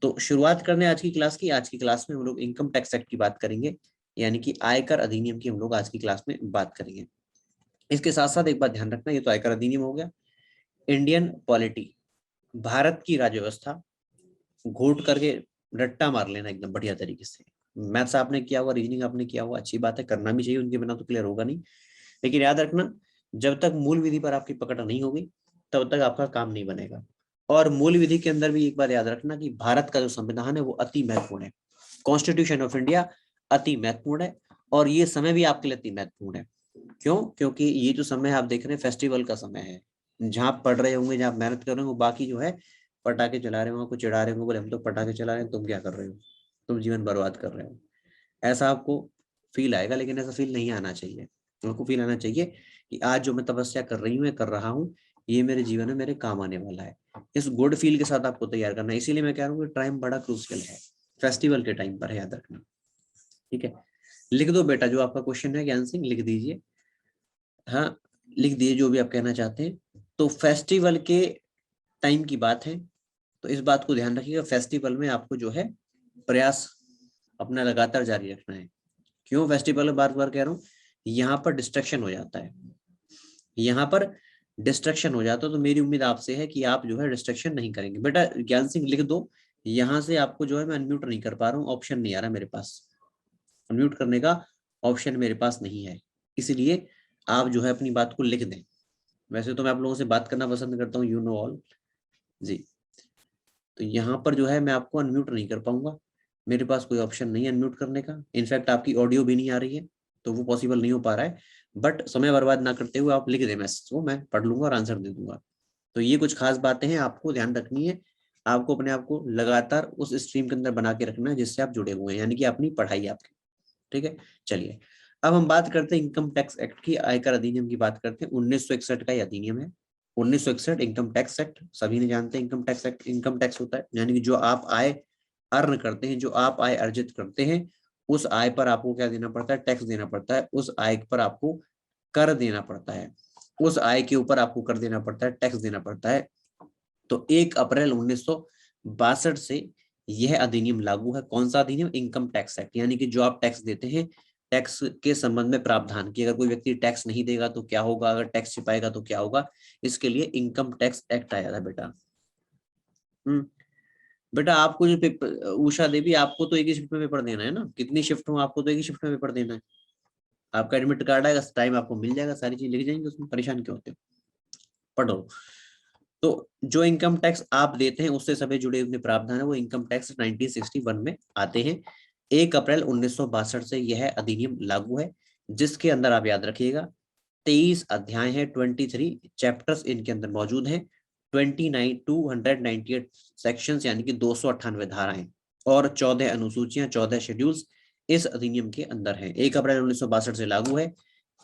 तो शुरुआत करने आज की क्लास की। आज की क्लास में हम लोग इनकम टैक्स एक्ट की बात करेंगे, यानी कि आयकर अधिनियम की हम लोग आज की क्लास में बात करेंगे। इसके साथ साथ एक बात ध्यान रखना, ये तो आयकर अधिनियम हो गया। इंडियन पॉलिटी, भारत की राज्य व्यवस्था, घोट करके रट्टा मार लेना एकदम बढ़िया तरीके से। मैथ्स आपने किया हुआ, रीजनिंग आपने किया हुआ, अच्छी बात है, करना भी चाहिए, उनके बिना तो क्लियर होगा नहीं। लेकिन याद रखना, जब तक मूल विधि पर आपकी पकड़ नहीं होगी तब तक आपका काम नहीं बनेगा। और मूल विधि के अंदर भी एक बार याद रखना कि भारत का जो संविधान है वो अति महत्वपूर्ण है। कॉन्स्टिट्यूशन ऑफ इंडिया अति महत्वपूर्ण है, और ये समय भी आपके लिए अति महत्वपूर्ण है। क्यों? क्योंकि ये जो समय आप देख रहे हैं फेस्टिवल का समय है, जहाँ आप पढ़ रहे होंगे, जहाँ आप मेहनत कर रहे हो, बाकी जो है पटाखे चला रहे हो, कुछ चिढ़ा रहे हो, बोले हम तो पटाखे चला रहे हैं, तुम क्या कर रहे हो, तुम जीवन बर्बाद कर रहे हो, ऐसा आपको फील आएगा। लेकिन ऐसा फील नहीं आना चाहिए। आपको फील आना चाहिए कि आज जो मैं तपस्या कर रही हूँ, कर रहा हूँ, ये मेरे जीवन में मेरे काम आने वाला है। इस गुड फील के साथ आपको तैयार करना है। इसीलिए मैं कह रहा हूँ कि टाइम बड़ा क्रूशियल है, फेस्टिवल के टाइम पर है, याद रखना। ठीक है, लिख दो बेटा, जो आपका क्वेश्चन है ज्ञान सिंह, लिख दीजिए। हाँ, लिख दीजिए जो भी आप कहना चाहते हैं। तो फेस्टिवल के टाइम की बात है, तो इस बात को ध्यान रखिएगा, फेस्टिवल में आपको जो है प्रयास अपना लगातार जारी रखना है। क्यों फेस्टिवल में बार बार कह रहा हूँ, यहाँ पर डिस्ट्रक्शन हो जाता है, यहाँ पर डिस्ट्रक्शन हो जाता है। तो मेरी उम्मीद आपसे है कि आप जो है डिस्ट्रक्शन नहीं करेंगे। बेटा ज्ञान सिंह लिख दो, यहाँ से आपको जो है मैं अनम्यूट नहीं कर पा रहा हूँ, ऑप्शन नहीं आ रहा मेरे पास, अनम्यूट करने का ऑप्शन मेरे पास नहीं है, इसलिए आप जो है अपनी बात को लिख दें। वैसे तो मैं आप लोगों से बात करना पसंद करता हूँ, यू नो ऑल जी। तो यहाँ पर जो है मैं आपको अनम्यूट नहीं कर पाऊंगा, मेरे पास कोई ऑप्शन नहीं है अनम्यूट करने का। इनफैक्ट आपकी ऑडियो भी नहीं आ रही है, तो वो पॉसिबल नहीं हो पा रहा है। बट समय बर्बाद ना करते हुए आप लिख दें मैसेज को, मैं पढ़ लूंगा और आंसर दे दूंगा। तो ये कुछ खास बातें हैं, आपको ध्यान रखनी है। आपको अपने आप को लगातार उस स्ट्रीम के अंदर बना के रखना है जिससे आप जुड़े हुए हैं, यानी कि अपनी पढ़ाई आपकी। ठीक है, चलिए अब हम बात करते हैं इनकम टैक्स एक्ट की, आयकर अधिनियम की बात करते हैं। 1961 का यह अधिनियम है, 1961 इनकम टैक्स एक्ट। सभी ने जानते हैं income tax act, income tax होता है यानी कि जो आप आय अर्न करते हैं, जो आप आय अर्जित करते हैं, उस आय पर आपको क्या देना पड़ता है? टैक्स देना पड़ता है। उस आय पर आपको कर देना पड़ता है, उस आय के ऊपर आपको कर देना पड़ता है, टैक्स देना पड़ता है। तो 1 अप्रैल 1962 से यह अधिनियम लागू है। कौन सा अधिनियम? Income tax act. यानी कि जो आप टैक्स देते हैं, टैक्स के संबंध में प्रावधान कि अगर कोई व्यक्ति टैक्स नहीं देगा तो क्या होगा, अगर टैक्स छिपाएगा तो क्या होगा, इसके लिए इनकम टैक्स एक्ट आया था बेटा। बेटा आपको जो पेपर, उषा देवी, आपको तो एक ही शिफ्ट में पेपर देना है ना, कितनी शिफ्ट हो, आपको तो एक ही शिफ्ट में पेपर देना है। आपका एडमिट कार्ड आएगा, टाइम आपको मिल जाएगा, सारी चीज लिख जाएंगे उसमें, परेशान क्यों होते हो, पढ़ो। तो जो इनकम टैक्स आप देते हैं उससे सभी जुड़े हुए प्रावधान है, वो इनकम टैक्स 1961 में आते हैं। 1 अप्रैल 1962 से यह अधिनियम लागू है, जिसके अंदर आप याद रखिएगा 23 अध्याय है, 23 चैप्टर्स इनके अंदर मौजूद हैं, 298 सेक्शंस यानी कि 298 धाराएं, और 14 अनुसूचियां, 14 शेड्यूल्स इस अधिनियम के अंदर हैं। 1 अप्रैल 1962 से लागू है,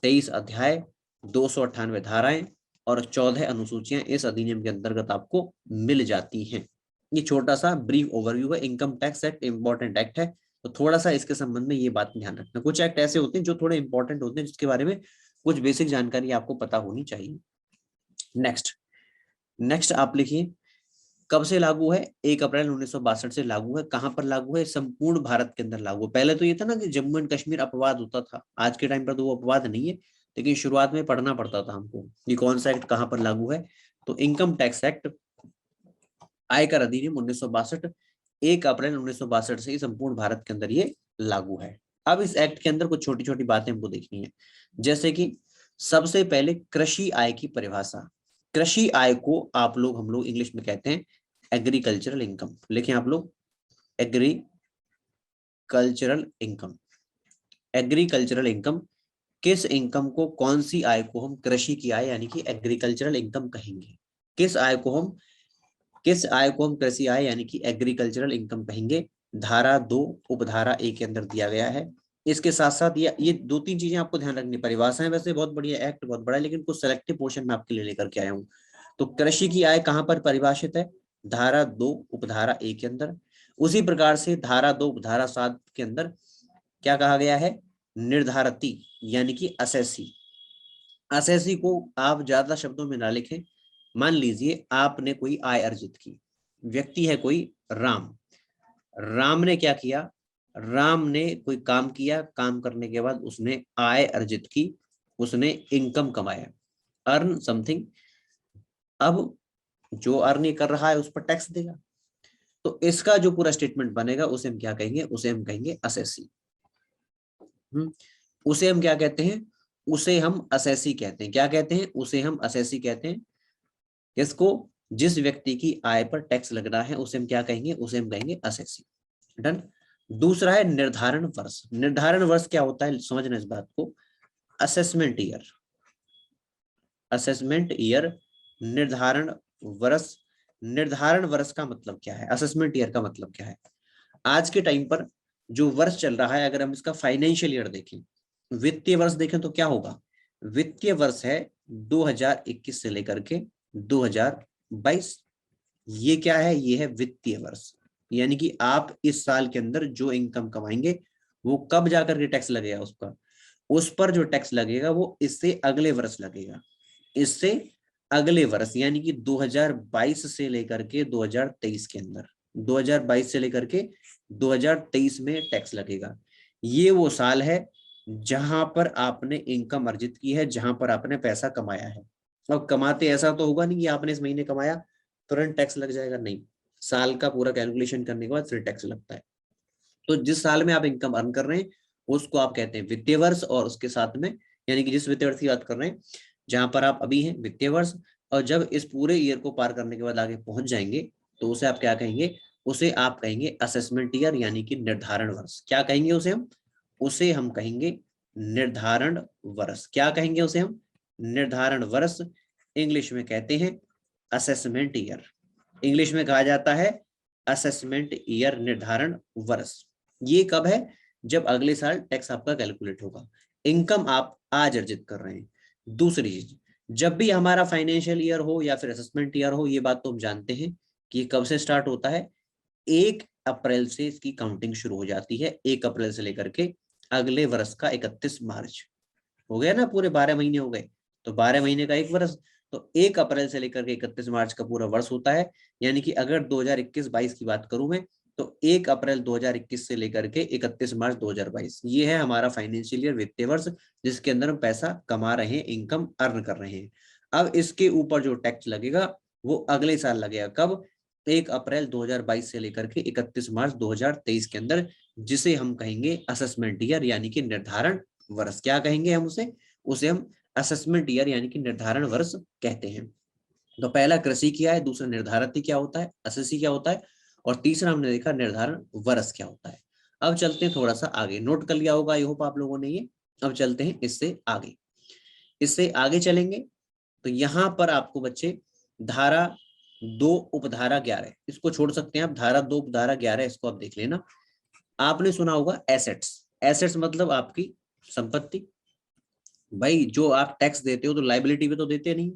23 अध्याय, 298 धाराएं और 14 अनुसूचियां इस अधिनियम के अंतर्गत आपको मिल जाती हैं। ये छोटा सा ब्रीफ ओवरव्यू है। Income tax act important act है, तो थोड़ा सा इसके संबंध में ये बात ध्यान रखना। कुछ एक्ट ऐसे होते हैं जो थोड़े इंपॉर्टेंट होते हैं, जिसके बारे में कुछ बेसिक जानकारी आपको पता होनी चाहिए। नेक्स्ट नेक्स्ट आप लिखिए, कब से लागू है? 1 अप्रैल 1962 से लागू है। कहां पर लागू है? संपूर्ण भारत के अंदर लागू है। पहले तो ये था ना कि जम्मू एंड कश्मीर अपवाद होता था, आज के टाइम पर तो वो अपवाद नहीं है, लेकिन शुरुआत में पढ़ना पड़ता था हमको कि कौन सा एक्ट कहां पर लागू है। तो इनकम टैक्स एक्ट, आयकर अधिनियम 1962, 1 अप्रैल 1962 से संपूर्ण भारत के अंदर ये लागू है। अब इस एक्ट के अंदर कुछ छोटी छोटी बातें हमको देखनी है, जैसे कि सबसे पहले कृषि आय की परिभाषा। कृषि आय को आप लोग, हम लोग इंग्लिश में कहते हैं एग्रीकल्चरल इनकम। लिखें आप लोग, एग्रीकल्चरल इनकम। एग्रीकल्चरल इनकम, किस इनकम को, कौन सी आय को हम कृषि की आय यानी कि एग्रीकल्चरल इनकम कहेंगे? किस आय को हम, किस आय को हम कृषि आय यानी कि एग्रीकल्चरल इनकम कहेंगे? धारा 2 उपधारा ए के अंदर दिया गया है। इसके साथ साथ ये 2-3 चीजें आपको ध्यान रखनी। परिभाषाएं वैसे बहुत बढ़िया, एक्ट बहुत बड़ा है, लेकिन कुछ सेलेक्टिव पोर्शन में आपके लिए लेकर के आया हूँ। तो कृषि की आय कहां पर परिभाषित है? धारा 2 उपधारा ए के अंदर। उसी प्रकार से धारा 2 उपधारा 7 के अंदर क्या कहा गया है? निर्धारती यानी कि असेसी। असेसी को आप ज्यादा शब्दों में ना लिखें। मान लीजिए आपने कोई आय अर्जित की, व्यक्ति है कोई राम, राम ने क्या किया, राम ने कोई काम किया, काम करने के बाद उसने आय अर्जित की, उसने इनकम कमाया, अर्न समथिंग। अब जो अर्न ये कर रहा है उस पर टैक्स देगा। तो इसका जो पूरा स्टेटमेंट बनेगा उसे हम क्या कहेंगे, उसे हम कहेंगे असेसी। उसे हम क्या कहते हैं, उसे हम असेसी कहते हैं। क्या कहते हैं, उसे हम असेसी कहते हैं। किसको, जिस व्यक्ति की आय पर टैक्स लग रहा है उसे हम क्या कहेंगे, उसे हम कहेंगे असेसी। डन। दूसरा है निर्धारण वर्ष। निर्धारण वर्ष क्या होता है, समझना इस बात को। असेसमेंट ईयर, असेसमेंट ईयर, निर्धारण वर्ष। निर्धारण वर्ष का मतलब क्या है, असेसमेंट ईयर का मतलब क्या है। आज के टाइम पर जो वर्ष चल रहा है, अगर हम इसका फाइनेंशियल ईयर देखें, वित्तीय वर्ष देखें, तो क्या होगा, वित्तीय वर्ष है 2021 से लेकर के 2022। ये क्या है, ये है वित्तीय वर्ष। यानी कि आप इस साल के अंदर जो इनकम कमाएंगे वो कब जाकर के टैक्स लगेगा उस पर जो टैक्स लगेगा वो इससे अगले वर्ष लगेगा, इससे अगले वर्ष, यानी कि 2022 से लेकर के 2023 के अंदर, 2022 से लेकर के 2023 में टैक्स लगेगा। ये वो साल है जहां पर आपने इनकम अर्जित की है, जहां पर आपने पैसा कमाया है। अब कमाते ऐसा तो होगा नहीं कि आपने इस महीने कमाया तुरंत टैक्स लग जाएगा, नहीं, साल का पूरा कैलकुलेशन करने के बाद फिर टैक्स लगता है। तो जिस साल में आप इनकम अर्न कर रहे हैं उसको आप कहते हैं वित्तीय वर्ष, और उसके साथ में यानी कि जिस वित्तीय वर्ष की बात कर रहे हैं जहां पर आप अभी हैं वित्तीय वर्ष, और जब इस पूरे ईयर को पार करने के बाद आगे पहुंच जाएंगे तो उसे आप क्या कहेंगे, उसे आप कहेंगे असेसमेंट ईयर, यानी कि निर्धारण वर्ष। क्या कहेंगे उसे हम, उसे हम कहेंगे निर्धारण वर्ष। क्या कहेंगे उसे हम, निर्धारण वर्ष। इंग्लिश में कहते हैं असेसमेंट ईयर, इंग्लिश में कहा जाता है असेसमेंट ईयर, निर्धारण वर्ष। ये कब है, जब अगले साल टैक्स आपका कैलकुलेट होगा, इनकम आप आज अर्जित कर रहे हैं। दूसरी चीज, जब भी हमारा फाइनेंशियल ईयर हो या फिर असेसमेंट ईयर हो, ये बात तो हम जानते हैं कि कब से स्टार्ट होता है, 1 अप्रैल से इसकी काउंटिंग शुरू हो जाती है, 1 अप्रैल से लेकर के अगले वर्ष का 31 मार्च। हो गया ना, पूरे 12 महीने हो गए, तो 12 महीने का एक वर्ष। तो 1 अप्रैल से लेकर के 31 मार्च का पूरा वर्ष होता है। यानी कि अगर 2021-22 की बात करूं मैं, तो 1 अप्रैल 2021 से लेकर के 31 मार्च 2022, ये है हमारा फाइनेंशियल ईयर, वित्तीय वर्ष, जिसके अंदर हम पैसा कमा रहे हैं, इनकम अर्न कर रहे हैं। अब इसके ऊपर जो टैक्स लगेगा वो अगले साल लगेगा, कब, 1 अप्रैल 2022 से लेकर के 31 मार्च 2023 के अंदर, जिसे हम कहेंगे असेसमेंट ईयर, यानी कि निर्धारण वर्ष। क्या कहेंगे हम उसे, उसे हम असेसमेंट ईयर यानी कि निर्धारण वर्ष कहते हैं। तो पहला कृषि क्या है, दूसरा निर्धारित क्या होता है, असेसी क्या होता है, और तीसरा हमने देखा निर्धारण वर्ष क्या होता है। अब चलते हैं थोड़ा सा आगे, नोट कर लिया होगा आई होप आप लोगों ने ये। अब चलते हैं इससे आगे, इससे आगे चलेंगे तो यहाँ पर आपको बच्चे धारा 2 उपधारा 11, इसको छोड़ सकते हैं आप, धारा 2 उपधारा 11 इसको आप देख लेना। आपने सुना होगा एसेट्स, एसेट्स मतलब आपकी संपत्ति। भाई जो आप टैक्स देते हो तो लाइबिलिटी पे तो देते नहीं,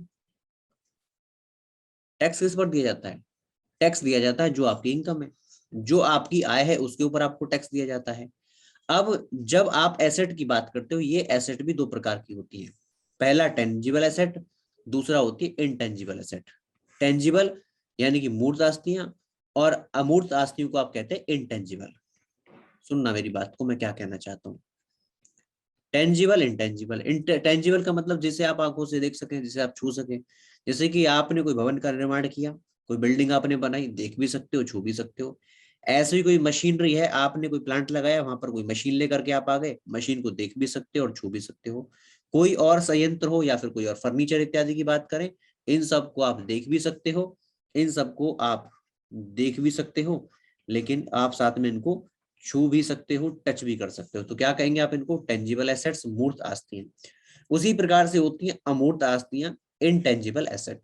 टैक्स किस पर दिया जाता है, टैक्स दिया जाता है जो आपकी इनकम है, जो आपकी आय है उसके ऊपर आपको टैक्स दिया जाता है। अब जब आप एसेट की बात करते हो, ये एसेट भी 2 प्रकार की होती है। पहला टेंजिबल एसेट, दूसरा होती है इनटेंजिबल एसेट। टेंजिबल यानी कि मूर्त आस्तियां, और अमूर्त आस्तियों को आप कहते हैं इनटेंजिबल। सुनना मेरी बात को, मैं क्या कहना चाहता हूँ। Tangible, intangible. टेंजिबल का मतलब जिसे आप आंखों से देख सकें, जिसे आप छू सकें। जैसे कि आपने कोई भवन का निर्माण किया, कोई बिल्डिंग आपने बनाई, देख भी सकते हो, छू भी सकते हो। ऐसे ही कोई मशीनरी है, आपने कोई प्लांट लगाया, वहां पर कोई मशीन लेकर के आप आ गए, मशीन को देख भी सकते हो और छू भी सकते हो। कोई और संयंत्र हो या फिर कोई और फर्नीचर इत्यादि की बात करें, इन सबको आप देख भी सकते हो, इन सबको आप देख भी सकते हो, लेकिन आप साथ में इनको छू भी सकते हो, टच भी कर सकते हो। तो क्या कहेंगे आप इनको, टेंजिबल एसेट्स, मूर्त आस्तियां। उसी प्रकार से होती हैं अमूर्त आस्तियां, इनटेंजिबल एसेट।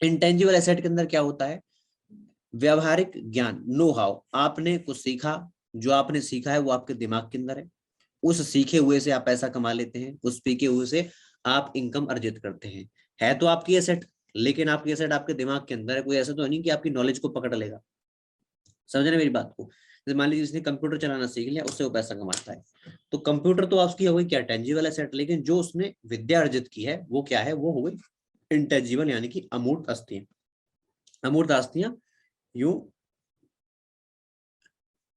इनटेंजिबल एसेट के अंदर क्या होता है, व्यवहारिक ज्ञान, नो हाउ, आपने कुछ सीखा, जो आपने सीखा है वो आपके दिमाग के अंदर है, उस सीखे हुए से आप पैसा कमा लेते हैं, उस सीखे हुए से आप इनकम अर्जित करते हैं। है तो आपकी एसेट, लेकिन आपकी एसेट आपके दिमाग के अंदर है, कोई ऐसा तो नहीं कि आपकी नॉलेज को पकड़ लेगा। समझ रहे मेरी बात को। जैसे मान लीजिए जिसने कंप्यूटर चलाना सीख लिया, उससे वो पैसा कमाता है, तो कंप्यूटर तो आपकी हो गई क्या, टेंजिबल एसेट, लेकिन जो उसने विद्या अर्जित की है वो क्या है, वो हो गई इंटेंजिबल यानी कि अमूर्त आस्तियां। अमूर्त आस्तियां यूं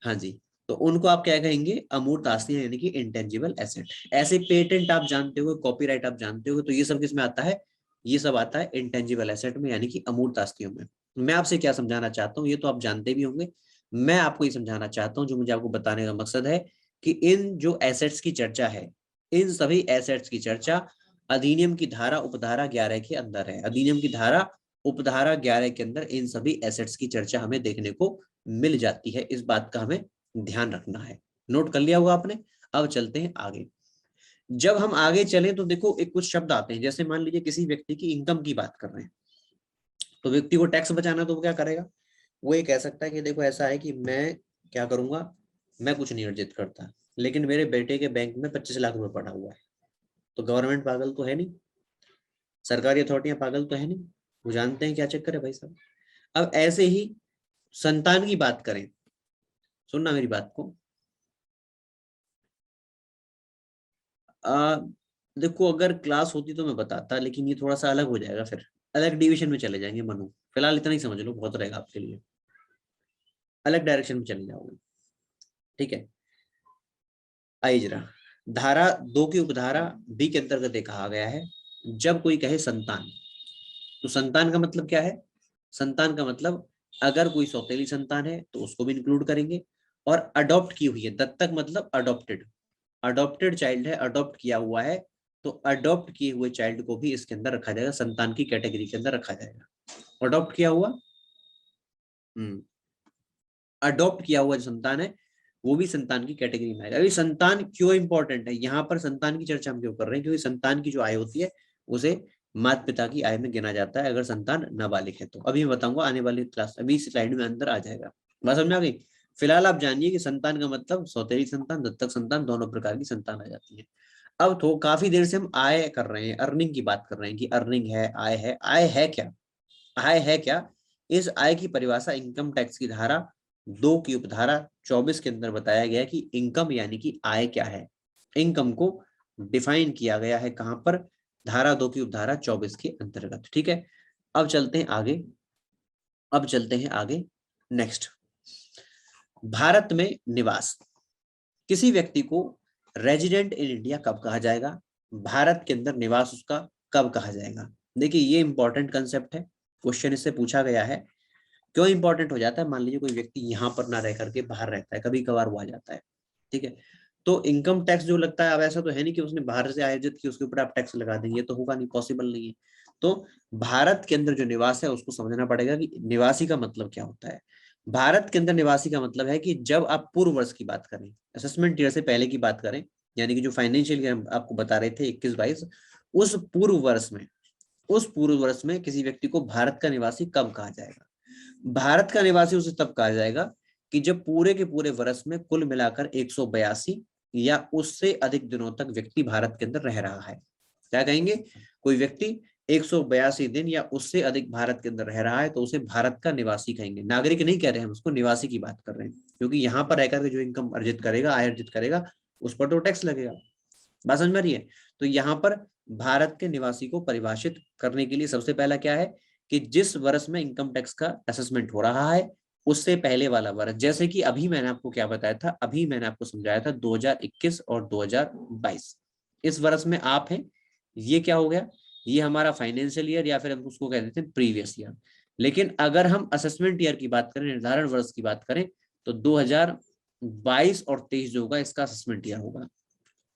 हाँ जी, तो उनको आप क्या कहेंगे, अमूर्त आस्तियां यानी कि इंटेंजिबल एसेट। ऐसे पेटेंट आप जानते हो, कॉपीराइट आप जानते हो, तो ये सब किसमें आता है, ये सब आता है इंटेंजिबल एसेट में यानी कि अमूर्त आस्तियों में। मैं आपसे क्या समझाना चाहता हूँ ये तो आप जानते भी होंगे, मैं आपको ये समझाना चाहता हूँ, जो मुझे आपको बताने का मकसद है कि इन जो एसेट्स की चर्चा है, इन सभी एसेट्स की चर्चा अधिनियम की धारा उपधारा 11 के अंदर है। अधिनियम की धारा उपधारा 11 के अंदर इन सभी एसेट्स की चर्चा हमें देखने को मिल जाती है। इस बात का हमें ध्यान रखना है। नोट कर लिया होगा आपने। अब चलते हैं आगे। जब हम आगे चलें तो देखो एक कुछ शब्द आते हैं, जैसे मान लीजिए किसी व्यक्ति की इनकम की बात कर रहे हैं, तो व्यक्ति को टैक्स बचाना, तो वो क्या करेगा, वो ये कह सकता है कि देखो ऐसा है कि मैं क्या करूंगा, मैं कुछ नहीं अर्जित करता, लेकिन मेरे बेटे के बैंक में 25 लाख रुपए पड़ा हुआ है। तो गवर्नमेंट पागल तो है नहीं, सरकारी अथॉरिटियां पागल तो है नहीं, वो जानते हैं क्या चक्कर है भाई साहब। अब ऐसे ही संतान की बात करें, सुनना मेरी बात को। आ, देखो अगर क्लास होती तो मैं बताता, लेकिन ये थोड़ा सा अलग हो जाएगा, फिर अलग डिवीजन में चले जाएंगे मनु। फिलहाल इतना ही समझ लो, बहुत रहेगा आपके लिए, अलग डायरेक्शन में चले जाओगे। ठीक है, आइए जरा, धारा 2 की उपधारा बी के अंतर्गत ये कहा गया है, जब कोई कहे संतान, तो संतान का मतलब क्या है, संतान का मतलब अगर कोई सौतेली संतान है तो उसको भी इंक्लूड करेंगे, और अडॉप्ट की हुई है, दत्तक मतलब अडॉप्टेड, अडॉप्टेड चाइल्ड है, अडॉप्ट किया हुआ है, तो अडॉप्ट किए हुए चाइल्ड को भी इसके अंदर रखा जाएगा, संतान की कैटेगरी के अंदर रखा जाएगा। अडॉप्ट किया हुआ, अडॉप्ट किया हुआ जो संतान है वो भी संतान की कैटेगरी में आएगा। अभी संतान क्यों इंपॉर्टेंट है, यहाँ पर संतान की चर्चा हम क्यों कर रहे हैं, क्योंकि संतान की जो आय होती है उसे माता पिता की आय में गिना जाता है अगर संतान नाबालिग है तो। अभी मैं बताऊंगा आने वाली क्लास, अभी इस स्लाइड में अंदर आ जाएगा, बात समझ में आ गई। फिलहाल आप जानिए कि संतान का मतलब सौतेली संतान, दत्तक संतान, दोनों प्रकार की संतान आ जाती है। अब तो काफी देर से हम आय कर रहे हैं, अर्निंग की बात कर रहे हैं कि अर्निंग है, आय है। आय है क्या, आय है क्या, इस आय की परिभाषा इनकम टैक्स की धारा 2 की उपधारा 24 के अंदर बताया गया कि इनकम यानी कि आय क्या है। इनकम को डिफाइन किया गया है कहां पर, धारा 2 की उपधारा 24 के अंतर्गत। ठीक है, अब चलते हैं आगे, अब चलते हैं आगे। नेक्स्ट, भारत में निवास, किसी व्यक्ति को रेजिडेंट इन इंडिया कब कहा जाएगा, भारत के अंदर निवास उसका कब कहा जाएगा। देखिए ये इंपॉर्टेंट कंसेप्ट है, क्वेश्चन इससे पूछा गया है। क्यों इंपॉर्टेंट हो जाता है, मान लीजिए कोई व्यक्ति यहाँ पर ना रह करके बाहर रहता है, कभी कभार वो आ जाता है, ठीक है, तो इनकम टैक्स जो लगता है, अब ऐसा तो है नहीं कि उसने बाहर से आयोजित की उसके ऊपर आप टैक्स लगा देंगे, तो होगा नहीं, पॉसिबल नहीं है। तो भारत के अंदर जो निवास है उसको समझना पड़ेगा कि निवासी का मतलब क्या होता है। भारत के अंदर निवासी का मतलब है कि जब आप पूर्व वर्ष की बात करें, असेसमेंट ईयर से पहले की बात करें, यानी कि जो फाइनेंशियल ईयर आपको बता रहे थे 21-22, उस पूर्व वर्ष में, उस पूर्व वर्ष में किसी व्यक्ति को भारत का निवासी कब कहा जाएगा। भारत का निवासी उसे तब कहा जाएगा कि जब पूरे के पूरे वर्ष में कुल मिलाकर 182 या उससे अधिक दिनों तक व्यक्ति भारत के अंदर रह रहा है। क्या कहेंगे, कोई व्यक्ति 182 दिन या उससे अधिक भारत के अंदर रह रहा है तो उसे भारत का निवासी कहेंगे। नागरिक नहीं कह रहे हैं हम उसको, निवासी की बात कर रहे हैं, क्योंकि यहाँ पर रहकर के जो इनकम अर्जित करेगा, आय अर्जित करेगा, उस पर तो टैक्स लगेगा। बात समझ में आ रही है। तो यहाँ पर भारत के निवासी को परिभाषित करने के लिए सबसे पहला क्या है कि जिस वर्ष में इनकम टैक्स का असेसमेंट हो रहा है उससे पहले वाला वर्ष, जैसे कि अभी मैंने आपको क्या बताया था, अभी मैंने आपको समझाया था 2021 और 2022, इस वर्ष में आप हैं, ये क्या हो गया, ये हमारा फाइनेंशियल ईयर या फिर हम उसको कह देते हैं प्रीवियस ईयर। लेकिन अगर हम असेसमेंट ईयर की बात करें, निर्धारण वर्ष की बात करें, तो 2022 और 23 जो होगा इसका असेसमेंट ईयर होगा।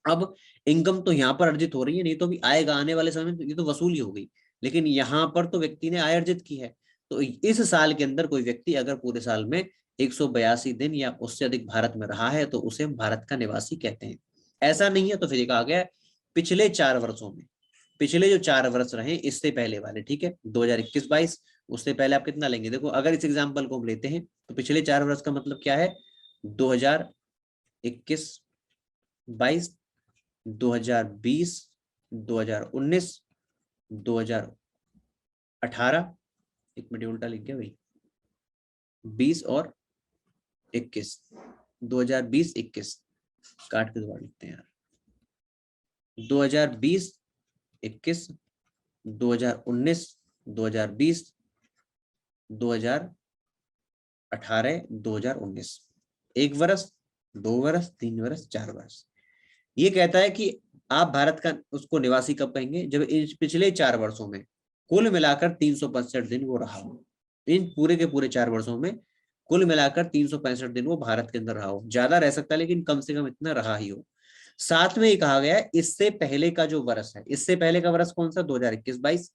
अब इनकम तो यहाँ पर अर्जित हो रही है, नहीं तो भी आएगा आने वाले समय में, ये तो वसूली हो गई, लेकिन यहाँ पर तो व्यक्ति ने आय अर्जित की है। तो इस साल के अंदर कोई व्यक्ति अगर पूरे साल में 182 दिन या उससे अधिक भारत में रहा है तो उसे हम भारत का निवासी कहते हैं। ऐसा नहीं है तो फिर कहा गया पिछले 4 वर्षों में, पिछले जो 4 वर्ष रहे इससे पहले वाले, ठीक है, 2021-22, उससे पहले आप कितना लेंगे। देखो अगर इस एग्जाम्पल को हम लेते हैं तो पिछले 4 वर्ष का मतलब क्या है, 2021-22, 2020, 2019, 2018, एक मिनट उल्टा लिख गया भाई, 20 और 21, 2020-21, काट के दोबारा लिखते हैं यार, 2020-21, 2019, 2020, 2018, 2019, 1 वर्ष, 2 वर्ष, 3 वर्ष, 4 वर्ष। ये कहता है कि आप भारत का उसको निवासी कब कहेंगे, जब इन पिछले 4 वर्षों में कुल मिलाकर 365 दिन वो रहा हो। इन पूरे के पूरे 4 वर्षों में कुल मिलाकर 365 दिन वो भारत के अंदर रहा हो। ज्यादा रह सकता है लेकिन कम से कम इतना रहा ही हो। साथ में ये कहा गया है इससे पहले का जो वर्ष है, इससे पहले का वर्ष कौन सा, 2021-22,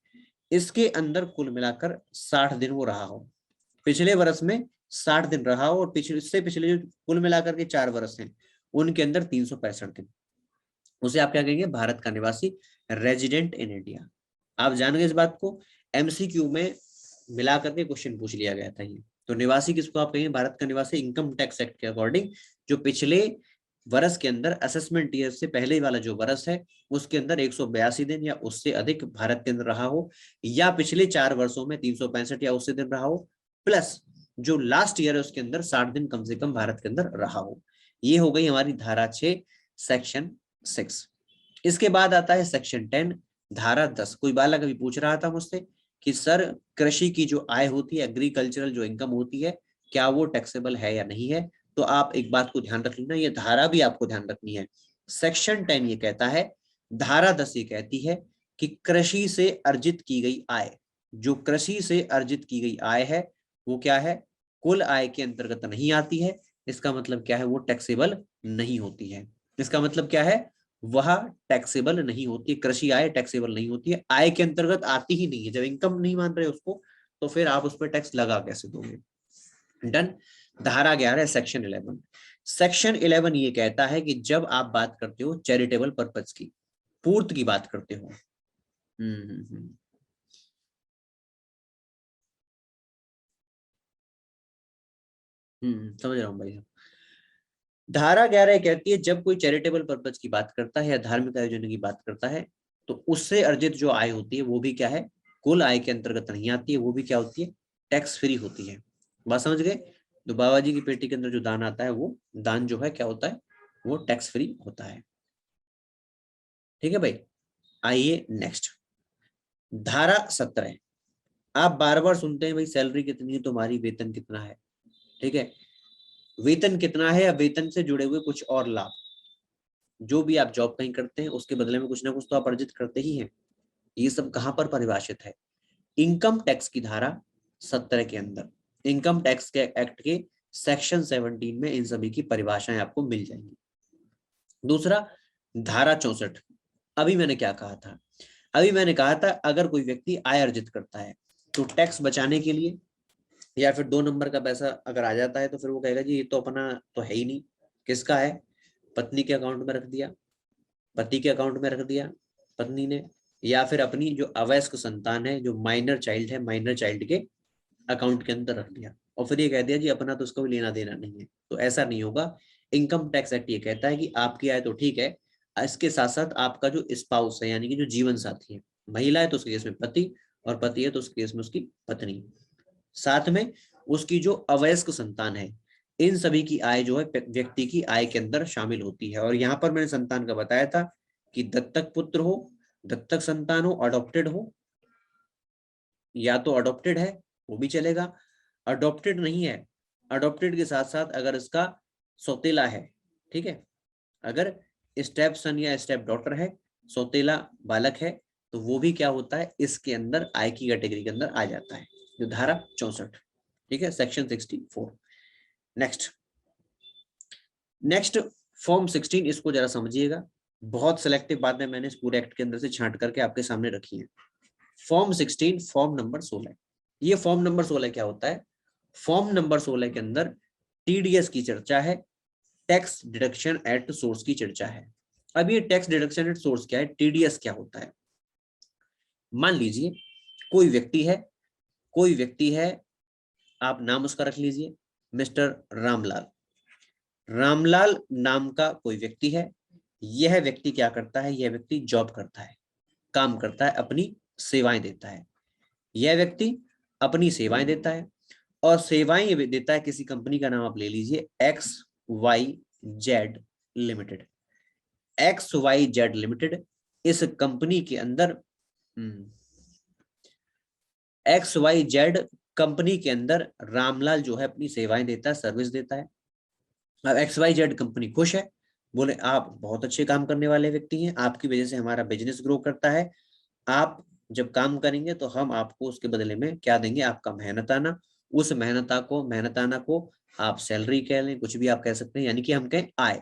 इसके अंदर कुल मिलाकर 60 दिन वो रहा हो। पिछले वर्ष में 60 दिन रहा हो और पिछले इससे पिछले जो कुल मिलाकर के 4 वर्ष हैं उनके अंदर 365 दिन, उसे आप क्या कहेंगे, भारत का निवासी, रेजिडेंट इन इंडिया। आप जान गए इस बात को, एमसीक्यू में मिला करके क्वेश्चन पूछ लिया गया था ये। तो निवासी किसको आप कहेंगे, भारत का निवासी इनकम टैक्स एक्ट के अकॉर्डिंग जो पिछले वर्ष के अंदर असेसमेंट ईयर से पहले वाला जो वर्ष है उसके अंदर 182 दिन या उससे अधिक भारत के अंदर रहा हो, या पिछले 4 वर्षों में 365 या उससे दिन रहा हो, प्लस जो लास्ट ईयर है उसके अंदर 60 दिन कम से कम भारत के अंदर रहा हो। ये हो गई हमारी धारा 6 सेक्शन 6। इसके बाद आता है सेक्शन 10 धारा 10। कोई बालक अभी पूछ रहा था मुझसे कि सर कृषि की जो आय होती है, एग्रीकल्चरल जो इनकम होती है, क्या वो टैक्सेबल है या नहीं है। तो आप एक बात को ध्यान रख लेना, ये धारा भी आपको ध्यान रखनी है। सेक्शन 10 ये कहता है, धारा 10 ये कहती है कि कृषि से अर्जित की गई आय, जो कृषि से अर्जित की गई आय है वो क्या है, कुल आय के अंतर्गत नहीं आती है। इसका मतलब क्या है, वो टैक्सेबल नहीं होती है। इसका मतलब क्या है, वह टैक्सेबल नहीं होती, कृषि आय टैक्सेबल नहीं होती है, आय के अंतर्गत आती ही नहीं है। जब इनकम नहीं मान रहे उसको तो फिर आप उस पर टैक्स लगा कैसे दोगे। डन। धारा 11 सेक्शन 11। सेक्शन 11 ये कहता है कि जब आप बात करते हो चैरिटेबल पर्पज की, पूर्त की बात करते हो, समझ रहा हूँ भाई साहब। धारा 11 कहती है जब कोई चैरिटेबल पर्पज की बात करता है या धार्मिक आयोजन की बात करता है तो उससे अर्जित जो आय होती है वो भी क्या है, कुल आय के अंतर्गत नहीं आती है, वो भी क्या होती है, टैक्स फ्री होती है। बात समझ गए। तो बाबा जी की पेटी के अंदर जो दान आता है वो दान जो है क्या होता है, वो टैक्स फ्री होता है। ठीक है भाई। आइए नेक्स्ट, धारा 17। आप बार बार सुनते हैं भाई सैलरी कितनी है तुम्हारी, वेतन कितना है। ठीक है, वेतन कितना है या वेतन से जुड़े हुए कुछ और लाभ, जो भी आप जॉब कहीं करते हैं उसके बदले में कुछ ना कुछ तो आप अर्जित करते ही हैं। ये सब कहां पर परिभाषित है, इनकम टैक्स की धारा 17 के अंदर, इनकम टैक्स के एक्ट के सेक्शन 17 में इन सभी की परिभाषाएं आपको मिल जाएंगी। दूसरा, धारा 64। अभी मैंने क्या कहा था, अभी मैंने कहा था अगर कोई व्यक्ति आय अर्जित करता है तो टैक्स बचाने के लिए या फिर 2 नंबर का पैसा अगर आ जाता है तो फिर वो कहेगा जी ये तो अपना तो है ही नहीं, किसका है, पत्नी के अकाउंट में रख दिया, पति के अकाउंट में रख दिया पत्नी ने, या फिर अपनी जो अवयस्क संतान है, जो माइनर चाइल्ड है, माइनर चाइल्ड के अकाउंट के अंदर रख दिया, और फिर ये कह दिया जी अपना तो उसको भी लेना देना नहीं है। तो ऐसा नहीं होगा। इनकम टैक्स एक्ट ये कहता है कि आपकी आय तो ठीक है, इसके साथ साथ आपका जो स्पाउस है यानी कि जो जीवन साथी है, महिला है तो उसके केस में पति, और पति है तो उसके केस में उसकी पत्नी, साथ में उसकी जो अवयस्क संतान है, इन सभी की आय जो है व्यक्ति की आय के अंदर शामिल होती है। और यहाँ पर मैंने संतान का बताया था कि दत्तक पुत्र हो, दत्तक संतान हो, अडॉप्टेड हो, या तो अडॉप्टेड है वो भी चलेगा, अडॉप्टेड नहीं है, अडॉप्टेड के साथ साथ अगर इसका सौतेला है, ठीक है, अगर स्टेप सन या स्टेप डॉटर है, सौतेला बालक है, तो वो भी क्या होता है, इसके अंदर आय की कैटेगरी के अंदर आ जाता है, जो धारा 64। ठीक है, सेक्शन 64। नेक्स्ट, नेक्स्ट फॉर्म 16, इसको जरा समझिएगा, बहुत सिलेक्टिव बातें मैंने इस पूरे एक्ट के अंदर से छांट करके आपके सामने रखी हैं। Form 16, form number 16। ये फॉर्म नंबर 16 क्या होता है, फॉर्म नंबर 16 के अंदर टीडीएस की चर्चा है, टैक्स डिडक्शन एट सोर्स की चर्चा है। अब ये टैक्स डिडक्शन एट सोर्स क्या है, टीडीएस क्या होता है। मान लीजिए कोई व्यक्ति है, कोई व्यक्ति है, आप नाम उसका रख लीजिए मिस्टर रामलाल। रामलाल नाम का कोई व्यक्ति है, यह व्यक्ति क्या करता है, यह व्यक्ति जॉब करता है, काम करता है, अपनी सेवाएं देता है। यह व्यक्ति अपनी सेवाएं देता है और सेवाएं देता है, किसी कंपनी का नाम आप ले लीजिए XYZ लिमिटेड। XYZ लिमिटेड, इस कंपनी के अंदर XYZ कंपनी के अंदर रामलाल जो है अपनी सेवाएं देता है, सर्विस देता है। अब XYZ कंपनी खुश है, बोले आप बहुत अच्छे काम करने वाले व्यक्ति हैं, आपकी वजह से हमारा बिजनेस ग्रो करता है, आप जब काम करेंगे तो हम आपको उसके बदले में क्या देंगे, आपका मेहनताना, उस मेहनताना को आप सैलरी कह लें, कुछ भी आप कह सकते हैं, यानी कि हम कहें आय।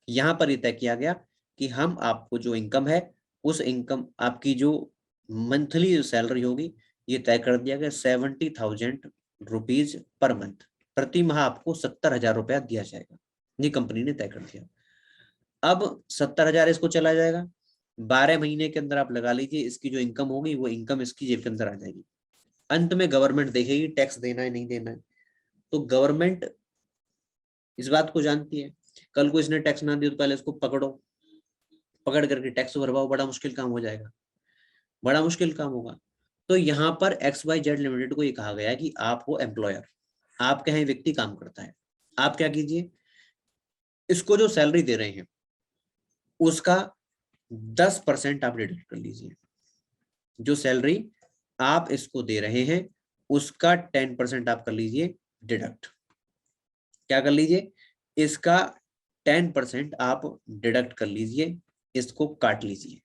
यहाँ पर ये तय किया गया कि हम आपको जो इनकम है, उस इनकम आपकी जो मंथली सैलरी होगी, ये तय कर दिया गया 70,000 रुपीज पर मंथ, प्रति माह आपको 70,000 रुपया दिया जाएगा, ये कंपनी ने तय कर दिया। अब 70,000 इसको चला जाएगा, 12 महीने के अंदर आप लगा लीजिए इसकी जो इनकम होगी वो इनकम इसकी जेब के अंदर आ जाएगी। अंत में गवर्नमेंट देखेगी टैक्स देना है नहीं देना है, तो गवर्नमेंट इस बात को जानती है, कल को इसने टैक्स ना दिया तो पहले इसको पकड़ो, पकड़ करके टैक्स भरवाओ, बड़ा मुश्किल काम हो जाएगा, बड़ा मुश्किल काम होगा। तो यहाँ पर XYZ लिमिटेड को ये कहा गया कि आप हो एम्प्लॉयर, आपके यहाँ व्यक्ति काम करता है, आप क्या कीजिए, इसको जो सैलरी दे रहे हैं उसका 10% आप डिडक्ट कर लीजिए, जो सैलरी आप इसको दे रहे हैं उसका 10% आप कर लीजिए डिडक्ट। क्या कर लीजिए, इसका 10% आप डिडक्ट कर लीजिए, इसको काट लीजिए,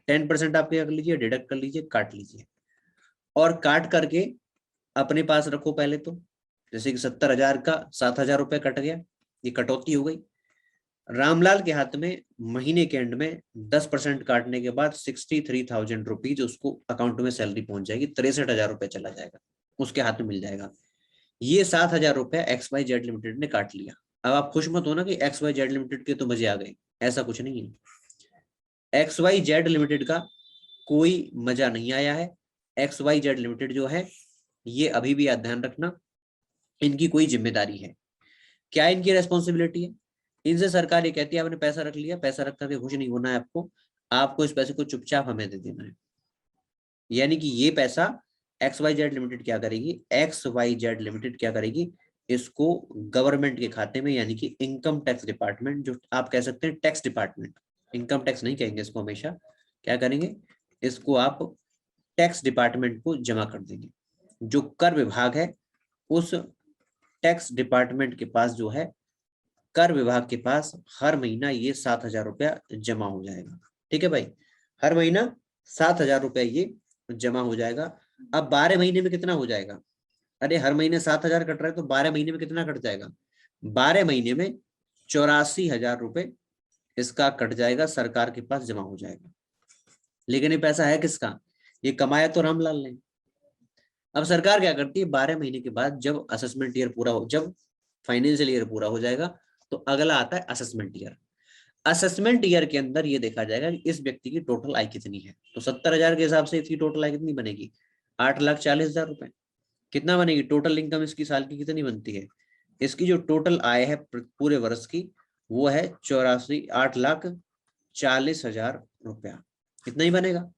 10% आप क्या कर लीजिए, डिडक्ट कर लीजिए, काट लीजिए, और काट करके अपने पास रखो पहले तो। जैसे कि 70,000 का 7,000 रुपये कट गया, ये कटौती हो गई। रामलाल के हाथ में महीने के एंड में 10% काटने के बाद 63,000 रुपीज उसको अकाउंट में सैलरी पहुंच जाएगी, 63,000 रुपये चला जाएगा, उसके हाथ में मिल जाएगा। ये 7,000 रुपया XYZ लिमिटेड ने काट लिया। अब आप खुश मत हो ना कि XYZ लिमिटेड के तो मजे आ गए, ऐसा कुछ नहीं है। XYZ लिमिटेड का कोई मजा नहीं आया है। XYZ लिमिटेड जो है ये अभी भी ध्यान रखना, इनकी कोई जिम्मेदारी है, क्या इनकी रेस्पॉन्सिबिलिटी है, इनसे सरकार ये कहती है आपने पैसा रख लिया, पैसा रख करके खुश नहीं होना है आपको, आपको इस पैसे को चुपचाप हमें दे देना है। यानी कि ये पैसा XYZ लिमिटेड क्या करेगी, XYZ लिमिटेड क्या करेगी, इसको गवर्नमेंट के खाते में, यानी कि इनकम टैक्स डिपार्टमेंट, जो आप कह सकते हैं टैक्स डिपार्टमेंट, इनकम टैक्स नहीं कहेंगे इसको, हमेशा क्या करेंगे, इसको आप टैक्स डिपार्टमेंट को जमा कर देंगे। जो कर विभाग है उस टैक्स डिपार्टमेंट के पास जो है, कर विभाग के पास हर महीना ये 7,000 रुपया जमा हो जाएगा। ठीक है भाई, हर महीना 7,000 रुपया ये जमा हो जाएगा। अब 12 महीने में कितना हो जाएगा, अरे हर महीने 7,000 कट रहा है तो 12 महीने में कितना कट जाएगा, 12 महीने में 84,000 रुपए इसका कट जाएगा, सरकार के पास जमा हो जाएगा। लेकिन ये पैसा है किसका, ये कमाया तो रामलाल ने। अब सरकार क्या करती है, 12 महीने के बाद जब असेसमेंट ईयर पूरा हो, जब फाइनेंशियल ईयर पूरा हो जाएगा, तो अगला आता है असेसमेंट ईयर। असेसमेंट ईयर के अंदर ये देखा जाएगा कि इस व्यक्ति की टोटल आय कितनी है। तो 70,000 के हिसाब से इसकी टोटल आय कितनी बनेगी, 8,40,000 रुपए। कितना बनेगी टोटल इनकम इसकी साल की कितनी बनती है, इसकी जो टोटल आय है पूरे वर्ष की वो है 8,40,000 रुपया, इतना ही बनेगा।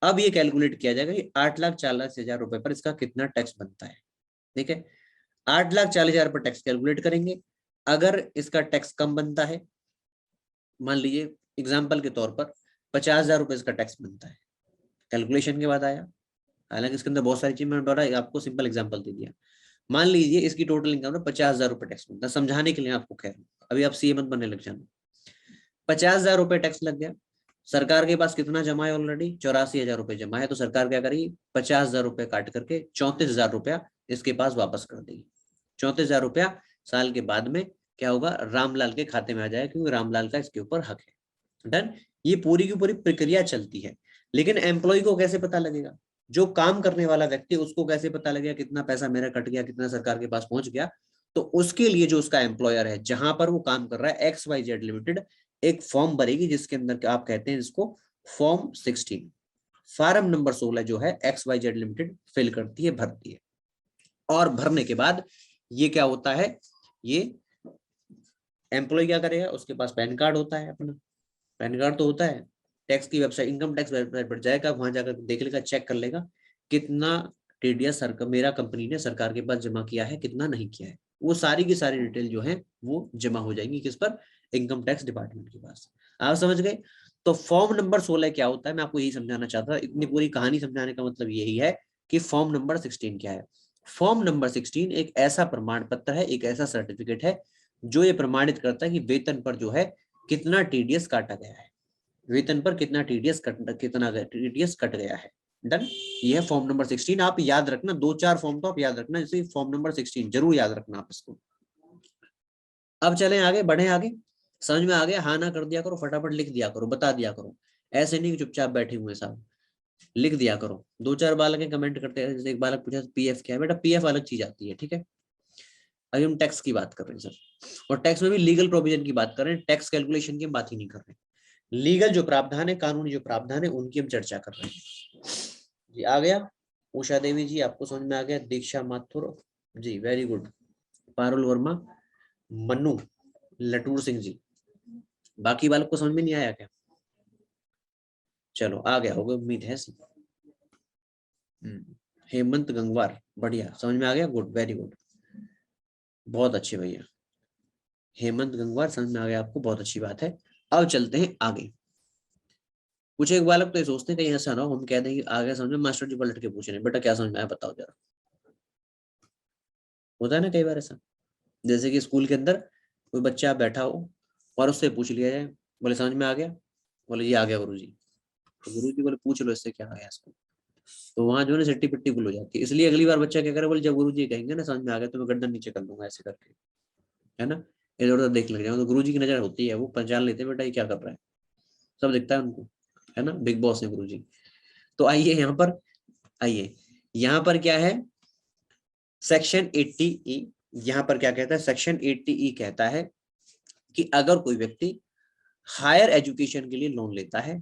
अब ये कैलकुलेट किया जाएगा कि 8,40,000 रुपए पर इसका कितना टैक्स बनता है। ठीक है, 8,40,000 पर टैक्स कैलकुलेट करेंगे। अगर इसका टैक्स कम बनता है, मान लीजिए एग्जाम्पल के तौर पर 50,000 रुपए इसका टैक्स बनता है, कैलकुलेशन के बाद आया, हालांकि इसके अंदर बहुत सारी चीज मैंने बड़ा आपको सिंपल एग्जाम्पल दे दिया। मान लीजिए इसकी टोटल इनकम में 50,000 रुपए टैक्स बनता है, समझाने के लिए आपको कह रहा हूँ, अभी आप सीए मत बनने लग जाना। 50,000 रुपए टैक्स लग गया, सरकार के पास कितना जमा है ऑलरेडी, 84,000 रुपए जमा है, तो सरकार क्या करेगी, 50,000 रुपए काट करके 34,000 रुपया इसके पास वापस कर देगी। 34,000 रुपया साल के बाद में क्या होगा, रामलाल के खाते में आ जाएगा, क्योंकि रामलाल का इसके ऊपर हक है। डन, ये पूरी की पूरी प्रक्रिया चलती है। लेकिन एम्प्लॉय को कैसे पता लगेगा, जो काम करने वाला व्यक्ति, उसको कैसे पता लगेगा कितना पैसा मेरा कट गया, कितना सरकार के पास पहुंच गया। तो उसके लिए जो उसका एम्प्लॉयर है, जहां पर वो काम कर रहा है, XYZ लिमिटेड, एक फॉर्म भरेगी जिसके अंदर आप कहते हैं इसको फॉर्म 16। फार्म नंबर 16 जो है XYZ लिमिटेड फिल करती है, भरती है। और भरने के बाद ये क्या होता है, ये एम्प्लॉय क्या करेगा, उसके पास पैन कार्ड होता है अपना, पैन कार्ड तो होता है, टैक्स की वेबसाइट, इनकम टैक्स वेबसाइट पर जाएगा, वहां जाकर देख लेगा, चेक कर लेगा कितना टीडीएस सरकार मेरा कंपनी ने सरकार के पास जमा किया है, कितना नहीं किया है। वो सारी की सारी डिटेल जो है वो जमा हो जाएंगी किस पर, इनकम टैक्स डिपार्टमेंट के पास। आप समझ गए। तो फॉर्म नंबर 16 क्या होता है, मैं आपको यही समझाना चाहता था, इतनी पूरी कहानी समझाने का मतलब यही है कि फॉर्म नंबर 16 क्या है। फॉर्म नंबर 16 एक ऐसा प्रमाण पत्र है, एक ऐसा सर्टिफिकेट है जो ये प्रमाणित करता है कि वेतन पर जो है कितना टीडीएस काटा गया है, वेतन पर कितना टीडीएस कट गया है। डन। ये है फॉर्म नंबर 16। आप याद रखना, 2-4 फॉर्म तो आप याद रखना, जैसे फॉर्म नंबर 16 जरूर याद रखना आप इसको। अब चलें आगे, बढ़े आगे। समझ में आ गया? हाँ ना कर दिया करो, फटाफट लिख दिया करो, बता दिया करो, ऐसे नहीं कि चुपचाप बैठे हुए साहब, लिख दिया करो। 2-4 बालक कमेंट करते हैं, जैसे एक बालक पूछा पीएफ क्या है, बेटा पीएफ अलग चीज आती है, ठीक है। अभी हम टैक्स की बात कर रहे हैं सर, और टैक्स में भी लीगल प्रोविजन की बात कर रहे हैं, टैक्स कैलकुलेशन की हम बात ही नहीं कर रहे हैं। लीगल जो प्रावधान है, कानूनी जो प्रावधान है, उनकी हम चर्चा कर रहे हैं। जी आ गया? उषा देवी जी आपको समझ में आ गया? दीक्षा माथुर जी वेरी गुड। पारुल वर्मा, मनु, लटूर सिंह जी, बाकी बालक को समझ में नहीं आया क्या? चलो आ गया होगा, उम्मीद है सी। हेमंत गंगवार, बढ़िया, समझ में आ गया, गुड, वेरी गुड, बहुत अच्छे भैया। हेमंत गंगवार समझ में आ गया आपको, बहुत अच्छी बात है। अब चलते हैं आगे। कुछ एक बालक तो ये सोचते हैं कहीं ऐसा ना हो हम कह दें कि आगे समझ में मास्टर जी पलट के पूछ रहे हैं, बेटा क्या समझ में आया बताओ जरा। होता है ना कई बार ऐसा, जैसे कि स्कूल के अंदर कोई बच्चा बैठा हो और उससे पूछ लिया जाए, बोले समझ में आ गया, बोले जी आ गया गुरुजी, तो गुरुजी बोले पूछ लो इससे क्या आ गया इसको, तो वहां जो है ना सिट्टी पिट्टी गुल हो जाती है। इसलिए अगली बार बच्चा क्या करे, बोले जब गुरुजी कहेंगे ना समझ में आ गया तो मैं गर्दन नीचे कर दूंगा ऐसे करके, है ना, इधर उधर देख लग जाऊंगा, तो गुरुजी की नजर होती है, वो पहचान लेते हैं बेटा ये क्या कर रहा है, सब दिखता है उनको, है ना, बिग बॉस है गुरुजी। तो आइए यहाँ पर, आइए यहाँ पर क्या है, सेक्शन 80E। यहाँ पर क्या कहता है, सेक्शन 80E कहता है कि अगर कोई व्यक्ति हायर एजुकेशन के लिए लोन लेता है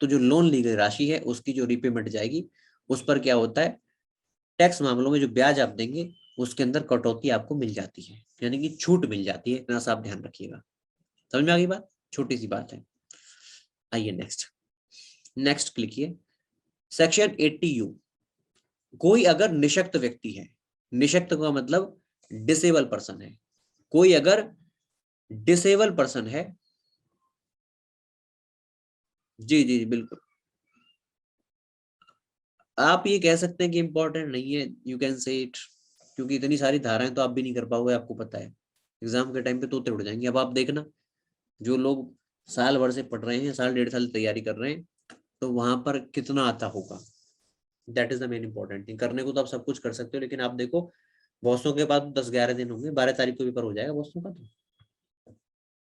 तो जो लोन ली गई राशि है उसकी जो रिपेमेंट जाएगी उस पर क्या होता है, टैक्स मामलों में जो ब्याज आप देंगे उसके अंदर कटौती आपको मिल जाती है, यानी कि छूट मिल जाती है, इतना सा आप ध्यान रखिएगा। समझ में आ गई बात? छोटी सी बात है। आइए नेक्स्ट, नेक्स्ट क्लिकिए। सेक्शन 80U, कोई अगर निशक्त व्यक्ति है, निशक्त का मतलब डिसेबल पर्सन है, कोई अगर डिसेबल पर्सन है, जी जी बिल्कुल, आप ये कह सकते हैं कि इंपॉर्टेंट नहीं है, यू कैन से इट, क्योंकि इतनी सारी धाराएं तो आप भी नहीं कर पाओगे, आपको पता है एग्जाम के टाइम पे तोते उड़ जाएंगे। अब आप देखना, जो लोग साल भर से पढ़ रहे हैं, साल 1.5 साल तैयारी कर रहे हैं, तो वहां पर कितना आता होगा, that is the main important thing. करने को तो आप सब कुछ कर सकते हो, लेकिन आप देखो बॉसों के पास 10-11 दिन होंगे, 12 तारीख को पेपर हो जाएगा बॉसों का,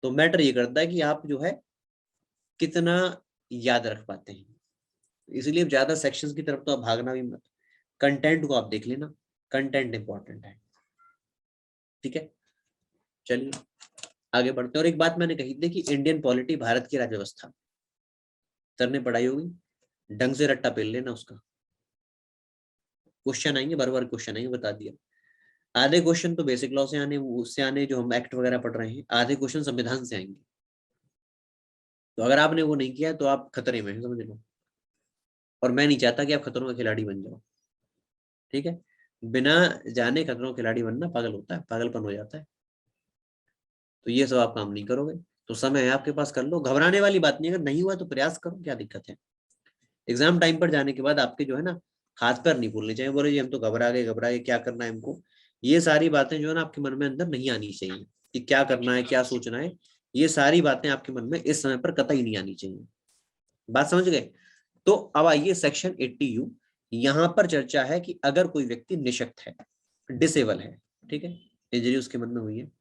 तो मैटर ये करता है कि आप जो है कितना याद रख पाते हैं। इसलिए ज्यादा सेक्शंस की तरफ तो आप भागना भी मत, कंटेंट को आप देख लेना, कंटेंट इंपॉर्टेंट है, ठीक है। चलिए आगे बढ़ते हैं। और एक बात मैंने कही थी कि इंडियन पॉलिटी, भारत की राज्य व्यवस्था, सर ने पढ़ाई होगी, ढंग से रट्टा पेल लेना उसका, क्वेश्चन आएंगे, बार बार क्वेश्चन आएंगे, बता दिया। आधे क्वेश्चन तो बेसिक लॉ से आने, उससे आने जो हम एक्ट वगैरह पढ़ रहे हैं, आधे क्वेश्चन संविधान से आएंगे, तो अगर आपने वो नहीं किया तो आप खतरे में हैं, समझ लो। और मैं नहीं चाहता कि आप खतरों का खिलाड़ी बन जाओ, ठीक है। बिना जाने खतरों का खिलाड़ी बनना पागल होता है, पागलपन हो जाता है, तो ये सब आप काम नहीं करोगे। तो समय है आपके पास, कर लो, घबराने वाली बात नहीं, अगर नहीं हुआ तो प्रयास करो, क्या दिक्कत है। एग्जाम टाइम पर जाने के बाद आपके जो है ना हाथ पैर नहीं भूलने चाहिए, बोले जी हम तो घबरा गए क्या करना है हमको, ये सारी बातें जो है ना आपके मन में अंदर नहीं आनी चाहिए, कि क्या करना है क्या सोचना है, ये सारी बातें आपके मन में इस समय पर कतई नहीं आनी चाहिए। बात समझ गए? तो अब आइए सेक्शन 80U, यहां पर चर्चा है कि अगर कोई व्यक्ति निशक्त है, डिसेबल है, ठीक है, इंजरी उसके मन में हुई है,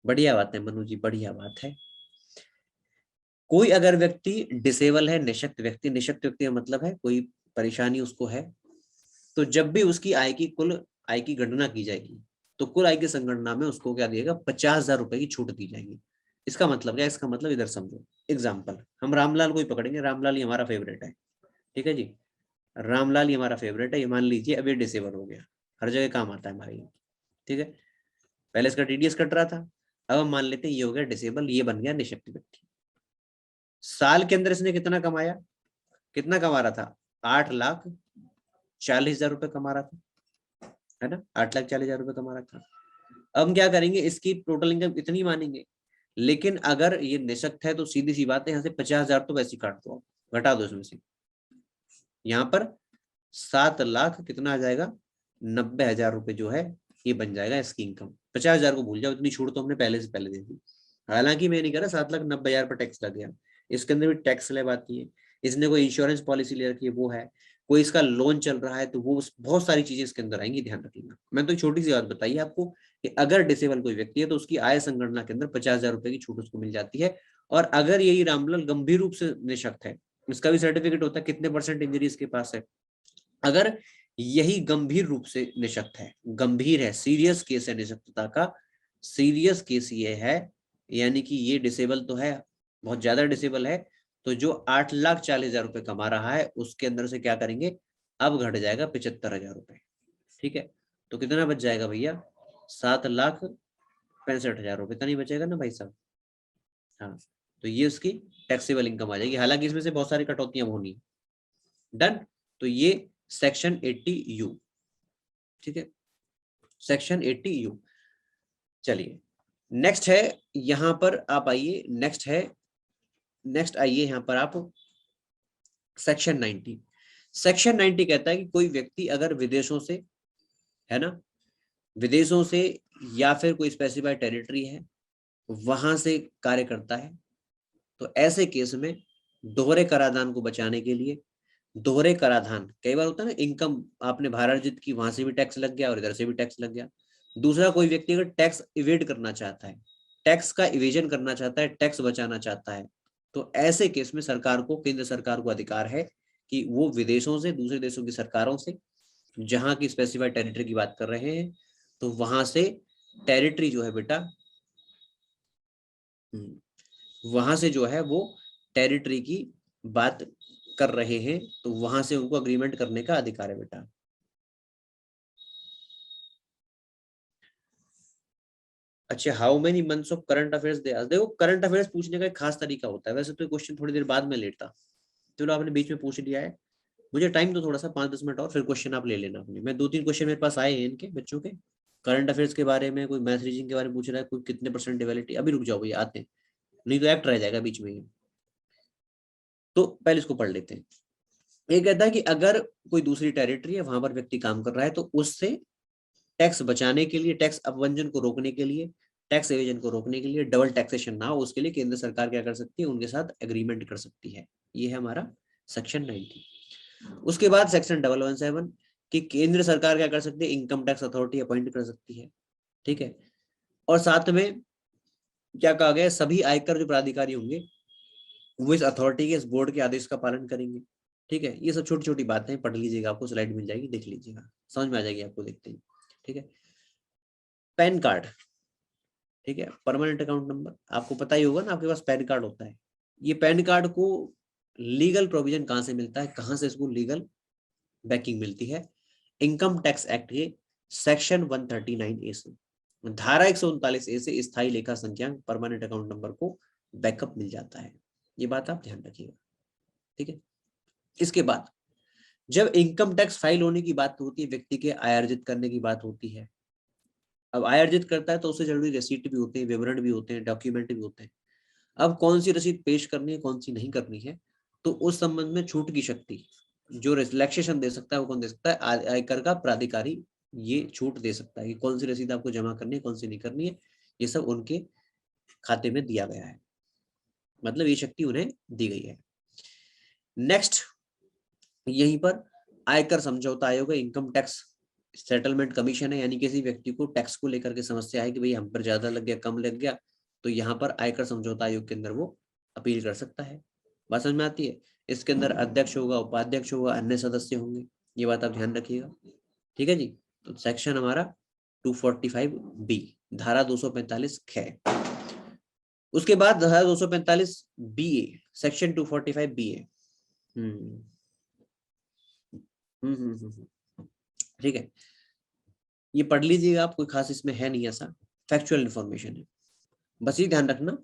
बढ़िया बात है मनु जी, बढ़िया बात है। कोई अगर व्यक्ति डिसेबल है, निशक्त व्यक्ति, निशक्त व्यक्ति का मतलब है कोई परेशानी उसको है, तो जब भी उसकी आय की कुल आय की गणना की जाएगी तो कुल आय की संगणना में उसको क्या दिएगा, 50,000 रुपए की छूट दी जाएगी। इसका मतलब क्या, इसका मतलब इधर समझो, एग्जाम्पल हम रामलाल को ही पकड़ेंगे, रामलाल ही हमारा फेवरेट है, ठीक है जी, रामलाल ही हमारा फेवरेट है, ये मान लीजिए अब ये डिसेबल हो गया, हर जगह काम आता है हमारे, ठीक है। पहले इसका टीडीएस कट रहा था, अब हम मान लेते हैं ये हो गया डिसेबल, ये बन गया निशक्त व्यक्ति। साल के अंदर इसने कितना कमाया, कितना कमा रहा था, 8,40,000 रुपए कमा रहा था, है ना, 8,40,000 रुपए कमा रहा था। अब हम क्या करेंगे, इसकी टोटल इनकम इतनी मानेंगे, लेकिन अगर ये निशक्त है तो सीधी सी बात है, यहाँ से 50,000 तो वैसे ही काट दो, घटा दो इसमें से, यहाँ पर 7 लाख कितना आ जाएगा, 90,000 रुपए जो है ये बन जाएगा इसकी इनकम। 50,000 को भूल जाओ, इतनी छूट तो हमने पहले से पहले दे दी। हालांकि मैं नहीं कह रहा 7,90,000 पर टैक्स लग गया, इसके अंदर भी टैक्स स्लैब आती है, इसने कोई इंश्योरेंस पॉलिसी ले रखी है वो है, कोई इसका लोन चल रहा है तो वो बहुत सारी चीजें इसके अंदर आएंगी, ध्यान रखिएगा। मैं तो एक छोटी सी बात बताइए आपको कि अगर डिसेबल कोई व्यक्ति है तो उसकी आय संगणना के अंदर 50,000 रुपए की छूट उसको मिल जाती है। और अगर यही रामलाल गंभीर रूप से निशक्त है, इसका भी सर्टिफिकेट होता है कितने % इंजरी इसके पास है। अगर यही गंभीर रूप से निशक्त है, गंभीर है, सीरियस केस है निशक्तता का, सीरियस केस ये है, यानी कि ये डिसेबल तो है, बहुत ज्यादा डिसेबल है, तो जो 8,40,000 रुपए कमा रहा है उसके अंदर से क्या करेंगे, अब घट जाएगा 75,000 रुपए। ठीक है, तो कितना बच जाएगा भैया, 7,65,000 रुपए, तो नहीं बचेगा ना भाई साहब। हाँ, तो ये उसकी टैक्सेबल इनकम आ जाएगी, हालांकि इसमें से बहुत सारी कटौतियां होनी है। डन, तो ये सेक्शन 80U। ठीक है, सेक्शन 80U। चलिए नेक्स्ट है, यहां पर आप आइए, नेक्स्ट आइए यहां पर आप, सेक्शन 90। सेक्शन 90 कहता है कि कोई व्यक्ति अगर विदेशों से, है ना, विदेशों से या फिर कोई स्पेसिफाइड टेरिटरी है वहां से कार्य करता है, तो ऐसे केस में दोहरे कराधान को बचाने के लिए, दोहरे कराधान कई बार होता है ना, इनकम आपने बाहर अर्जित की, वहां से भी टैक्स लग गया और इधर से भी टैक्स लग गया। दूसरा, कोई व्यक्ति अगर टैक्स इवेड करना चाहता है, टैक्स का इवेजन करना चाहता है, टैक्स बचाना चाहता है, तो ऐसे केस में सरकार को, केंद्र सरकार को अधिकार है कि वो विदेशों से, दूसरे देशों की सरकारों से, जहां की स्पेसिफाइड टेरिटरी की बात कर रहे हैं, तो वहां से टेरिटरी जो है बेटा, वहां से जो है वो टेरिटरी की बात कर रहे हैं, तो वहां से उनको अग्रीमेंट करने का अधिकार है बेटा। अच्छा, how many months of current affairs दे, देखो करंट अफेयर्स पूछने का एक खास तरीका होता है, वैसे तो क्वेश्चन थोड़ी देर बाद में लेता, चलो आपने बीच में पूछ लिया है, मुझे टाइम तो थोड़ा सा 5-10 मिनट और, फिर क्वेश्चन आप ले लेना अपने। मैं 2-3 क्वेश्चन मेरे पास आए हैं इनके बच्चों के, करंट अफेयर्स के बारे में, कोई मैथ रीजनिंग के बारे में पूछ रहा है, कोई कितने % डिवेलिटी, अभी रुक जाओ भैया आते हैं, नहीं तो एक्ट रह जाएगा बीच में ही। तो पहले इसको पढ़ लेते हैं। ये कहता है कि अगर कोई दूसरी टेरिटरी है, वहां पर व्यक्ति काम कर रहा है, तो उससे टैक्स बचाने के लिए, टैक्स अपवंजन को रोकने के लिए, टैक्स एवेजन को रोकने के लिए, डबल टैक्सेशन ना हो उसके लिए केंद्र सरकार क्या कर सकती है, उनके साथ एग्रीमेंट कर सकती है। ये है हमारा सेक्शन 90। उसके बाद सेक्शन 117 कि केंद्र सरकार क्या कर सकती है, इनकम टैक्स अथॉरिटी अपॉइंट कर सकती है। ठीक है, और साथ में क्या कहा गया, सभी आयकर जो प्राधिकारी होंगे वो इस अथॉरिटी के, इस बोर्ड के आदेश का पालन करेंगे। ठीक है, ये सब छोटी छोटी बातें पढ़ लीजिएगा, आपको स्लाइड मिल जाएगी, देख लीजिएगा, समझ में आ जाएगी आपको, देखते हैं। ठीक है, पैन कार्ड, ठीक है, परमानेंट अकाउंट नंबर, आपको पता ही होगा ना, आपके पास पैन कार्ड होता है। ये पैन कार्ड को लीगल प्रोविजन कहां से मिलता है, कहां से इसको लीगल बैकिंग मिलती है, इनकम टैक्स एक्ट के सेक्शन 139A से, धारा 139A से स्थायी लेखा संख्या परमानेंट अकाउंट नंबर को बैकअप मिल जाता है। ये बात आप ध्यान रखिएगा। ठीक है, इसके बाद जब इनकम टैक्स फाइल होने की बात होती है, व्यक्ति के आय अर्जित करने की बात होती है, अब आय अर्जित करता है तो उससे जरूरी रिसीट भी होते हैं, विवरण भी होते हैं, डॉक्यूमेंट भी होते हैं। अब कौन सी रसीद पेश करनी है, कौन सी नहीं करनी है, तो उस संबंध में छूट की शक्ति, जो रिलैक्सेशन दे सकता है वो कौन दे सकता है, आयकर का प्राधिकारी ये छूट दे सकता है कि कौन सी रसीद आपको जमा करनी है, कौन सी नहीं करनी है, ये सब उनके खाते में दिया गया है, मतलब ये शक्ति उन्हें दी गई है। नेक्स्ट, यहीं पर आयकर समझौता आयोग है, इनकम टैक्स सेटलमेंट कमीशन है, यानी किसी व्यक्ति को टैक्स को लेकर के समस्या है कि भाई हम पर ज्यादा लग गया, कम लग गया, तो यहाँ पर आयकर समझौता आयोग के अंदर वो अपील कर सकता है। बात समझ में आती है। इसके अंदर अध्यक्ष होगा, उपाध्यक्ष होगा, अन्य सदस्य होंगे, ये बात आप ध्यान रखिएगा। ठीक है जी, तो सेक्शन हमारा 245B, धारा 245 ख। उसके बाद धारा 245BA, सेक्शन 245BA। ठीक है, ये पढ़ लीजिएगा आप, कोई खास इसमें है नहीं, ऐसा फैक्चुअल इंफॉर्मेशन है। बस ये ध्यान रखना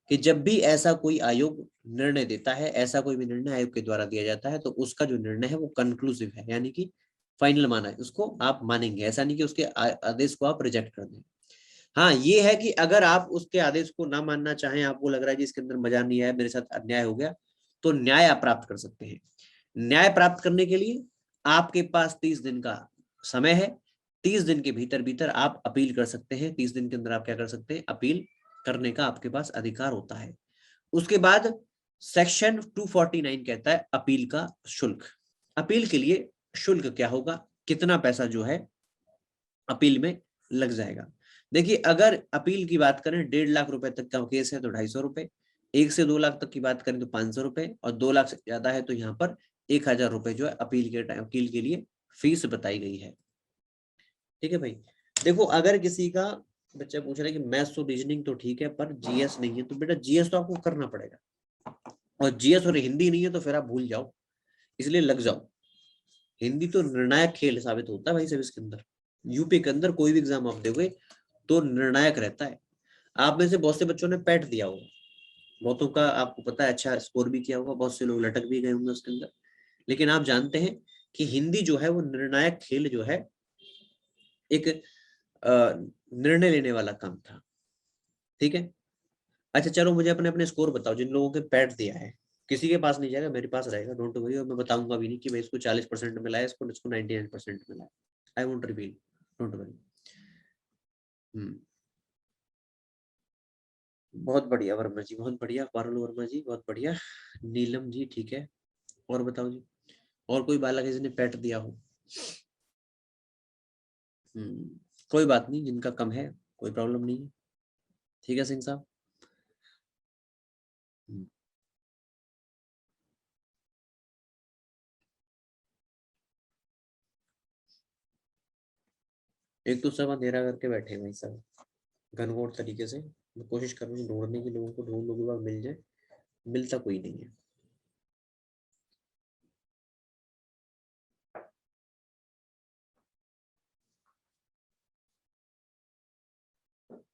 कि जब भी ऐसा कोई आयोग निर्णय देता है, ऐसा कोई भी निर्णय आयोग के द्वारा दिया जाता है, तो उसका जो निर्णय है वो कंक्लूसिव है, यानी कि फाइनल माना है, उसको आप मानेंगे, ऐसा नहीं कि उसके आदेश को आप रिजेक्ट कर दें। हाँ, ये है कि अगर आप उसके आदेश को ना मानना चाहें, आपको लग रहा है कि इसके अंदर मजा नहीं आया, मेरे साथ अन्याय हो गया, तो न्याय आप प्राप्त कर सकते हैं। न्याय प्राप्त करने के लिए आपके पास 30 दिन का समय है। 30 दिन के भीतर भीतर आप अपील कर सकते हैं। 30 दिन के अंदर आप क्या कर सकते हैं, अपील करने का आपके पास अधिकार होता है। उसके बाद सेक्शन 249 कहता है अपील का शुल्क। अपील के लिए शुल्क क्या होगा, कितना पैसा जो है अपील में लग जाएगा। देखिए अगर अपील की बात करें 1.5 लाख रुपए तक का केस है तो 250 रुपए, 1 से 2 लाख तक की बात करें तो 500 रुपए, और 2 लाख से ज्यादा है तो यहाँ पर 1000 रुपए जो है अपील के लिए फीस बताई गई है। ठीक है भाई। देखो अगर किसी का बच्चा पूछ रहा है कि मैथ्स तो रीजनिंग तो ठीक है पर जीएस नहीं है, तो बेटा जीएस तो आपको करना पड़ेगा, और जीएस और हिंदी नहीं है तो फिर आप भूल जाओ, इसलिए लग जाओ। हिंदी तो निर्णायक खेल साबित होता है भाई सब इसके अंदर। यूपी के अंदर कोई भी एग्जाम आप दोगे तो निर्णायक रहता है। आप में से बहुत से बच्चों ने पैट दिया होगा, बहुतों का आपको पता है अच्छा स्कोर भी किया होगा, बहुत से लोग लटक भी गए होंगे उसके अंदर, लेकिन आप जानते हैं कि हिंदी जो है वो निर्णायक खेल जो है, एक निर्णय लेने वाला काम था। ठीक है। अच्छा चलो मुझे अपने अपने स्कोर बताओ जिन लोगों के पैट दिया है। किसी के पास नहीं जाएगा, मेरे पास रहेगा, डोंट वरी। और मैं बताऊंगा भी नहीं कि भाई इसको 40% मिला है, इसको 99% मिला है। I won't reveal, don't worry. बहुत बढ़िया वर्मा जी, बहुत बढ़िया। पारुल वर्मा जी बहुत बढ़िया। नीलम जी ठीक है। और बताओ जी, और कोई बालक है जिसने पैट दिया हो? कोई बात नहीं, जिनका कम है कोई प्रॉब्लम नहीं है। ठीक है सिंह साहब। एक तो सब अंधेरा करके बैठे हैं भाई साहब, घनघोर तरीके से। मैं कोशिश कर रहा हूँ ढूंढने की, लोगों को ढूंढ लोगों के बाद मिल जाए, मिलता कोई नहीं है।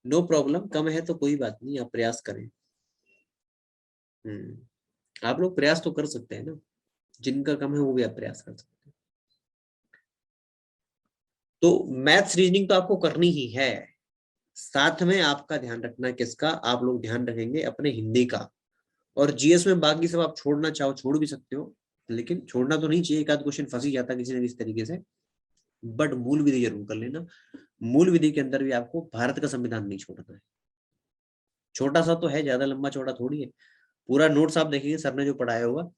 नो प्रॉब्लम, कम है तो कोई बात नहीं, आप प्रयास करें। आप लोग प्रयास तो कर सकते हैं ना, जिनका कम है वो भी आप प्रयास कर सकते हैं। तो मैथ्स रीजनिंग तो आपको करनी ही है, साथ में आपका ध्यान रखना है किसका, आप लोग ध्यान रखेंगे अपने हिंदी का। और जीएस में बाकी सब आप छोड़ना चाहो छोड़ भी सकते हो, लेकिन छोड़ना तो नहीं चाहिए, एक आध क्वेश्चन फंस ही जाता किसी न किसी तरीके से। बट मूल विधि जरूर कर लेना। मूल विधि के अंदर भी आपको भारत का संविधान नहीं छोड़ना है। छोटा सा तो है, ज्यादा लंबा चौड़ा थोड़ी है। पूरा नोट्स आप देखेंगे सर ने जो पढ़ाया होगा,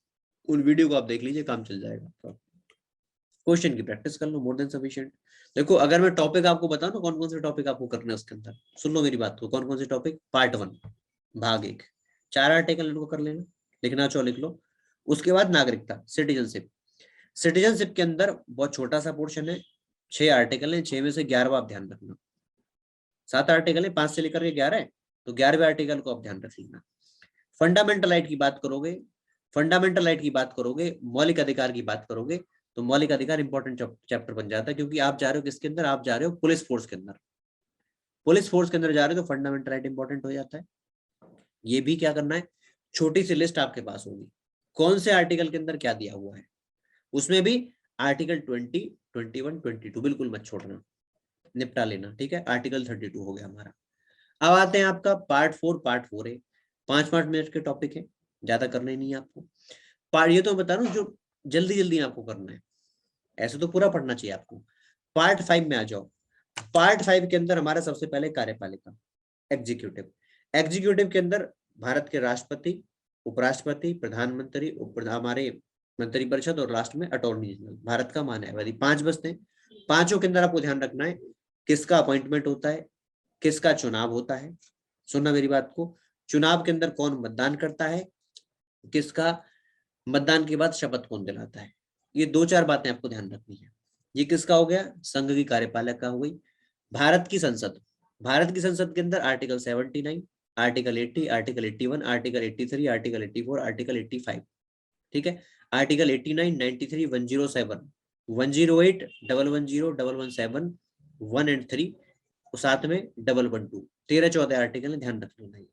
उन वीडियो को आप देख लीजिए, काम चल जाएगा। क्वेश्चन की प्रैक्टिस कर लो, मोर देन सफिशिएंट। देखो अगर मैं टॉपिक आपको बताऊं ना कौन कौन से टॉपिक आपको करने हैं उसके अंदर, सुन लो मेरी बात को। कौन कौन से टॉपिक? पार्ट 1 भाग 1, 4 आर्टिकल इनको कर लेना, लिखना चाहो लिख लो। उसके बाद नागरिकता, सिटीजनशिप। सिटीजनशिप के अंदर बहुत छोटा सा पोर्शन है, 6 आर्टिकल है, 6 में से 11वां आप ध्यान रखना। 7 आर्टिकल है, 5 से लेकर के 11 है, तो 11वें आर्टिकल को आप ध्यान रख लेना। फंडामेंटल राइट की बात करोगे, फंडामेंटल राइट की बात करोगे, मौलिक अधिकार की बात करोगे, तो मौलिक अधिकार इंपॉर्टेंट चैप्टर बन जाता है, क्योंकि आप जा रहे हो किसके अंदर, आप जा रहे हो पुलिस फोर्स के अंदर। पुलिस फोर्स के अंदर जा रहे हो तो फंडामेंटल राइट इंपॉर्टेंट हो जाता है। ये भी क्या करना है, छोटी सी लिस्ट आपके पास होगी कौन से आर्टिकल के अंदर क्या दिया हुआ है। उसमें भी आर्टिकल 20, 21, 22 बिल्कुल मत छोड़ना, निपटा लेना। ठीक है, आर्टिकल 32 हो गया हमारा। अब आते हैं आपका पार्ट 4। पार्ट 4 है 5-5 मिनट के टॉपिक है, ज्यादा करना ही नहीं है आपको। पार्ट ये तो बता रहा हूँ जो जल्दी जल्दी आपको करना है, ऐसे तो पूरा पढ़ना चाहिए आपको। पार्ट 5 में आ जाओ। पार्ट 5 के अंदर हमारा सबसे पहले कार्यपालिका, एग्जीक्यूटिव। एग्जीक्यूटिव के अंदर भारत के राष्ट्रपति, उपराष्ट्रपति, प्रधानमंत्री, हमारे मंत्रिपरिषद, और लास्ट में अटॉर्नी जनरल, भारत का महान्यायवादी। 5 बचते हैं। पांचों के अंदर आपको ध्यान रखना है किसका अपॉइंटमेंट होता है, किसका चुनाव होता है। सुनना मेरी बात को, चुनाव के अंदर कौन मतदान करता है, किसका मतदान के बाद शपथ कौन दिलाता है। ये 2-4 बातें आपको ध्यान रखनी है। ये किसका हो गया, संघ की कार्यपालिका हो गई। भारत की संसद, भारत की संसद के अंदर article 79, article 80, article 81, article 83, article 84, article 85। ठीक है, आर्टिकल 89, 93, 107, 108, 110, 117, 1 एंड 3, साथ में 112, 13-14 आर्टिकल है, ध्यान रख लेना।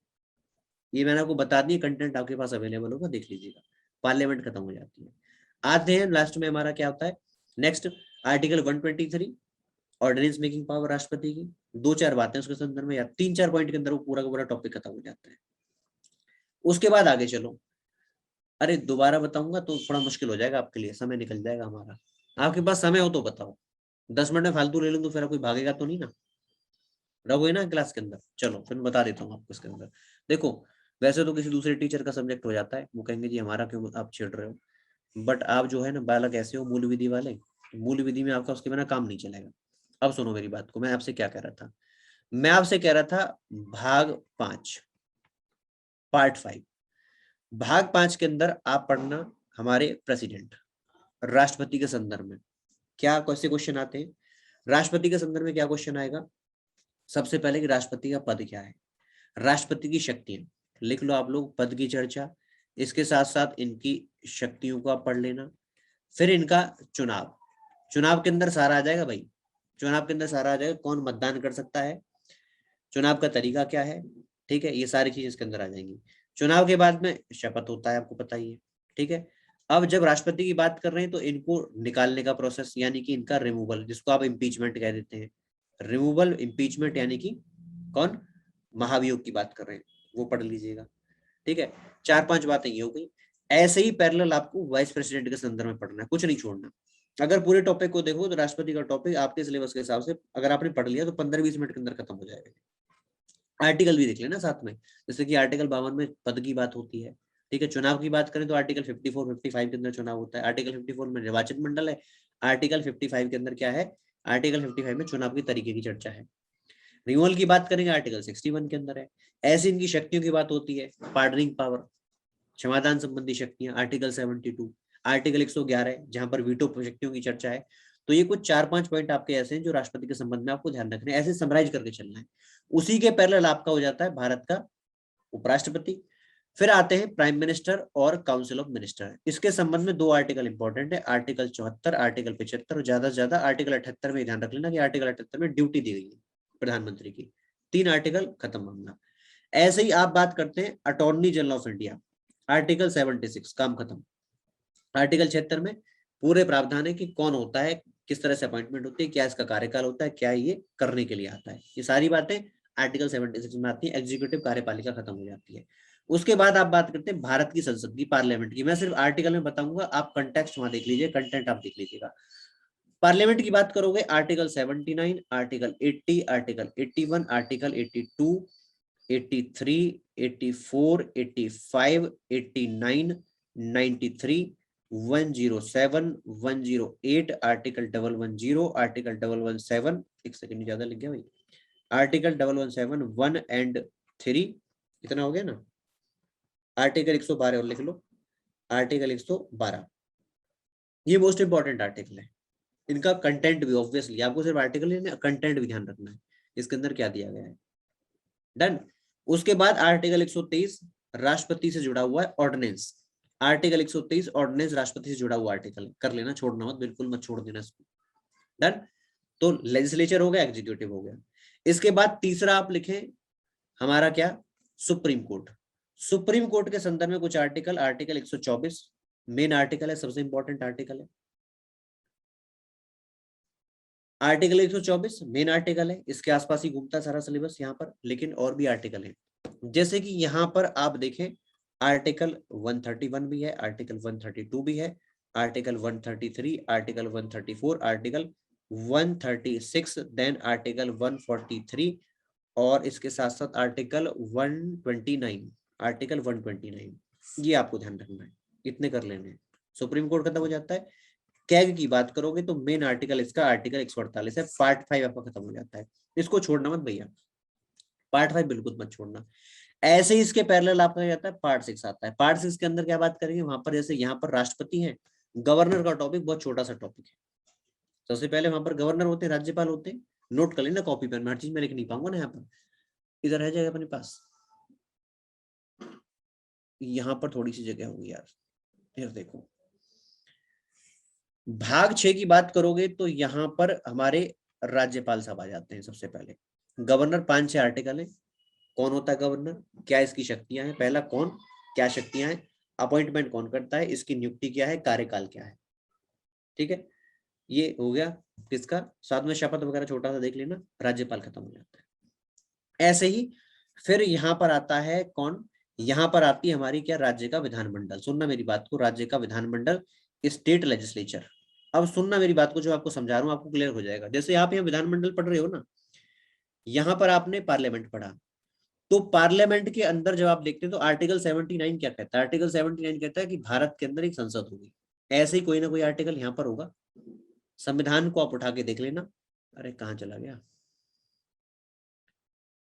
ये मैंने आपको बता दी, कंटेंट आपके पास अवेलेबल होगा, देख लीजिएगा। पार्लियामेंट खत्म हो जाती है। आते हैं लास्ट में हमारा क्या होता है next, article 123, ordinance making power राष्ट्रपति की। 2-4 बातें उसके संदर्भ में, या 3-4 पॉइंट के अंदर वो पूरा का पूरा टॉपिक खत्म हो जाता है। उसके बाद आगे चलो, अरे दोबारा बताऊंगा तो थोड़ा मुश्किल हो जाएगा आपके लिए, समय निकल जाएगा हमारा। आपके पास समय हो तो बताओ। 10 मिनट में फालतू ले लूँ तो फिर कोई भागेगा तो नहीं ना, रहोगे ना क्लास के अंदर। चलो फिर बता देता हूँ आपको इसके अंदर। देखो वैसे तो किसी दूसरे टीचर का सब्जेक्ट हो जाता है, वो कहेंगे जी हमारा क्यों आप छेड़ रहे हो, बट आप जो है ना बालक ऐसे हो मूल विधि वाले, मूल विधि में आपका उसके बिना काम नहीं चलेगा। अब सुनो मेरी बात को, मैं आपसे क्या कह रहा था, मैं आपसे कह रहा था भाग 5 पार्ट 5, भाग 5 के अंदर आप पढ़ना हमारे प्रेसिडेंट, राष्ट्रपति के संदर्भ में क्या कैसे क्वेश्चन आते हैं। राष्ट्रपति के संदर्भ में क्या क्वेश्चन आएगा, सबसे पहले कि राष्ट्रपति का पद क्या है, राष्ट्रपति की शक्तियां लिख लो आप लोग, पद की चर्चा, इसके साथ साथ इनकी शक्तियों को आप पढ़ लेना। फिर इनका चुनाव, चुनाव के अंदर सारा आ जाएगा भाई, चुनाव के अंदर सारा आ जाएगा, कौन मतदान कर सकता है, चुनाव का तरीका क्या है, ठीक है, ये सारी चीजें इसके अंदर आ जाएंगी। चुनाव के बाद में शपथ होता है, आपको पता ही है, ठीक है। अब जब राष्ट्रपति की बात कर रहे हैं तो इनको निकालने का प्रोसेस यानी कि इनका रिमूवल, जिसको आप इम्पीचमेंट कह देते हैं, रिमूवल इम्पीचमेंट यानी कि कौन, महाभियोग की बात कर रहे हैं, वो पढ़ लीजिएगा, ठीक है। 4-5 बातें ये हो गई। ऐसे ही पैरेलल आपको वाइस प्रेसिडेंट के संदर्भ में पढ़ना है, कुछ नहीं छोड़ना। अगर पूरे टॉपिक को देखो तो राष्ट्रपति का टॉपिक आपके सिलेबस के हिसाब से अगर आपने पढ़ लिया तो 15-20 मिनट के अंदर खत्म हो जाएगा। आर्टिकल भी देख लेना साथ में, जैसे कि आर्टिकल 52 में पद की बात होती है, ठीक है। चुनाव की बात करें तो आर्टिकल 54-55 के अंदर चुनाव होता है, आर्टिकल 54 में निर्वाचन मंडल है, आर्टिकल 55 के अंदर क्या है, आर्टिकल 55 में चुनाव के तरीके की चर्चा है। रिमूवल की बात करेंगे आर्टिकल 61 के अंदर है। ऐसे इनकी शक्तियों की बात होती है, पार्डनिंग पावर, क्षमादान संबंधी शक्तियां, आर्टिकल 72, आर्टिकल 111 जहां पर वीटो शक्तियों की चर्चा है। तो ये कुछ 4-5 पॉइंट आपके ऐसे हैं जो राष्ट्रपति के संबंध में आपको ध्यान रखने, ऐसे समराइज करके चलना है। उसी के पैरेलल आपका हो जाता है भारत का उपराष्ट्रपति। फिर आते हैं प्राइम मिनिस्टर और काउंसिल ऑफ मिनिस्टर, इसके संबंध में 2 आर्टिकल इंपॉर्टेंट है, आर्टिकल 74, आर्टिकल 75 और ज्यादा से ज्यादा आर्टिकल 78 में ध्यान रख लेना कि आर्टिकल 78 में ड्यूटी दी गई है प्रधानमंत्री की। 3 आर्टिकल खत्म मामला। ऐसे ही आप बात करते हैं attorney general of India, article 76 काम खत्म। आर्टिकल 76 में पूरे प्रावधान है कि कौन होता है, किस तरह से अपॉइंटमेंट होती है, क्या इसका कार्यकाल होता है, क्या ये करने के लिए आता है, ये सारी बातें आर्टिकल 76 में आती है। एग्जीक्यूटिव कार्यपालिका खत्म हो जाती है। उसके बाद आप बात करते हैं भारत की संसद की, पार्लियामेंट की। मैं सिर्फ आर्टिकल में बताऊंगा, आप कंटेक्स्ट वहां देख लीजिए, कंटेंट आप देख लीजिएगा। पार्लियामेंट की बात करोगे article 79, article 80, article 81, article 82, 83, 84, 85, 89, 93, 107, 108, article 110, article 117, एक सेकंड ज्यादा लिख गया भाई, आर्टिकल 117, 1 एंड 3, इतना हो गया ना। आर्टिकल 112 और लिख लो, आर्टिकल 112, ये मोस्ट इंपॉर्टेंट आर्टिकल है। इनका कंटेंट भी ऑब्वियसली आपको सिर्फ आर्टिकल नहीं, कंटेंट भी ध्यान रखना है, इसके अंदर क्या दिया गया है। डन। उसके बाद आर्टिकल 123 राष्ट्रपति से जुड़ा हुआ है ऑर्डिनेंस, आर्टिकल 123 ऑर्डिनेंस राष्ट्रपति से जुड़ा हुआ आर्टिकल, कर लेना, छोड़ना मत, बिल्कुल मत छोड़ देना इसको। डन। तो लेजिस्लेचर हो गया, एग्जीक्यूटिव हो गया। इसके बाद तीसरा आप लिखें हमारा क्या, सुप्रीम कोर्ट। सुप्रीम कोर्ट के संदर्भ में कुछ आर्टिकल, आर्टिकल 124 मेन आर्टिकल है, सबसे इंपॉर्टेंट आर्टिकल है। आर्टिकल 124 मेन आर्टिकल है, इसके आसपास ही घूमता सारा सिलेबस यहाँ पर, लेकिन और भी आर्टिकल है। जैसे कि यहाँ पर आप देखें आर्टिकल 131 भी है, आर्टिकल 132 भी है, article 133, article 134, article 136, then article 143 और इसके साथ साथ आर्टिकल 129, आर्टिकल 129, ये आपको ध्यान रखना है, इतने कर लेने हैं। सुप्रीम कोर्ट खत्म हो जाता है। कैग की बात करोगे तो मेन आर्टिकल इसका आर्टिकल 148 है, पार्ट 5 आपका खत्म हो जाता है, इसको छोड़ना मत भैया, पार्ट 5 बिल्कुल मत छोड़ना। ऐसे ही इसके पैरेलल आपका जाता है पार्ट 6 आता है। पार्ट 6 के अंदर क्या बात करेंगे, वहां पर जैसे यहाँ पर राष्ट्रपति है, गवर्नर का टॉपिक बहुत छोटा सा टॉपिक है। सबसे पहले वहां पर गवर्नर होते हैं, राज्यपाल होते हैं, नोट कर लेना कॉपी पेन में, हर चीज मैं लिख नहीं पाऊंगा ना यहाँ पर, इधर रह जाएगा अपने पास, यहाँ पर थोड़ी सी जगह होगी यार। फिर देखो भाग 6 की बात करोगे तो यहाँ पर हमारे राज्यपाल साहब आ जाते हैं। सबसे पहले गवर्नर, 5-6 आर्टिकल है, कौन होता है गवर्नर, क्या इसकी शक्तियां हैं, पहला कौन, क्या शक्तियां हैं, अपॉइंटमेंट कौन करता है, इसकी नियुक्ति क्या है, कार्यकाल क्या है, ठीक है। ये हो गया किसका, साथ में शपथ वगैरह छोटा सा देख लेना, राज्यपाल खत्म हो जाता है। ऐसे ही फिर यहाँ पर आता है कौन, यहाँ पर आती है हमारी क्या, राज्य का विधानमंडल। सुनना मेरी बात को, राज्य का विधानमंडल, स्टेट लेजिस्लेचर, अब सुनना मेरी बात को, जो आपको समझा रहा हूँ आपको क्लियर हो जाएगा। जैसे आप यहाँ विधानमंडल पढ़ रहे हो ना, यहाँ पर आपने पार्लियामेंट पढ़ा, तो पार्लियामेंट के अंदर जब आप देखते हैं तो आर्टिकल 79 क्या कहता है? आर्टिकल 79 कहता है कि भारत के अंदर एक संसद होगी। ऐसे ही कोई ना कोई आर्टिकल यहाँ पर होगा। संविधान को आप उठा के देख लेना। अरे कहाँ चला गया?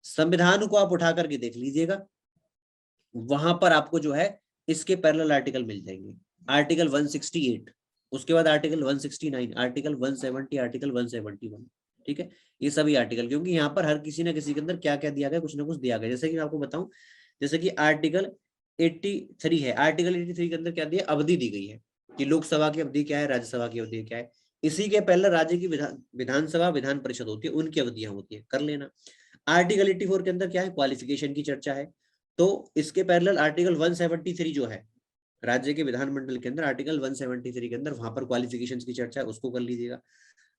संविधान को आप उठा करके देख लीजिएगा, वहां पर आपको जो है इसके पैरेलल आर्टिकल मिल जाएंगे। आर्टिकल 168, उसके बाद आर्टिकल 169, आर्टिकल 170, आर्टिकल 171। ठीक है, ये सभी आर्टिकल, क्योंकि यहाँ पर हर किसी ना किसी के अंदर क्या क्या दिया गया, कुछ ना कुछ दिया गया। जैसे कि मैं आपको बताऊं, जैसे कि आर्टिकल 83 है, आर्टिकल 83 के अंदर क्या दिया, अवधि दी गई है कि लोकसभा की अवधि क्या है, राज्यसभा की अवधि क्या है। इसी के पहले राज्य की विधानसभा विधान परिषद होती है, उनकी अवधियां होती है, कर लेना। आर्टिकल 84 के अंदर क्या है, क्वालिफिकेशन की चर्चा है। तो इसके पैरेलल आर्टिकल 173 जो है राज्य के विधानमंडल के अंदर, आर्टिकल 173 के अंदर वहां पर क्वालिफिकेशंस की चर्चा है, उसको कर लीजिएगा।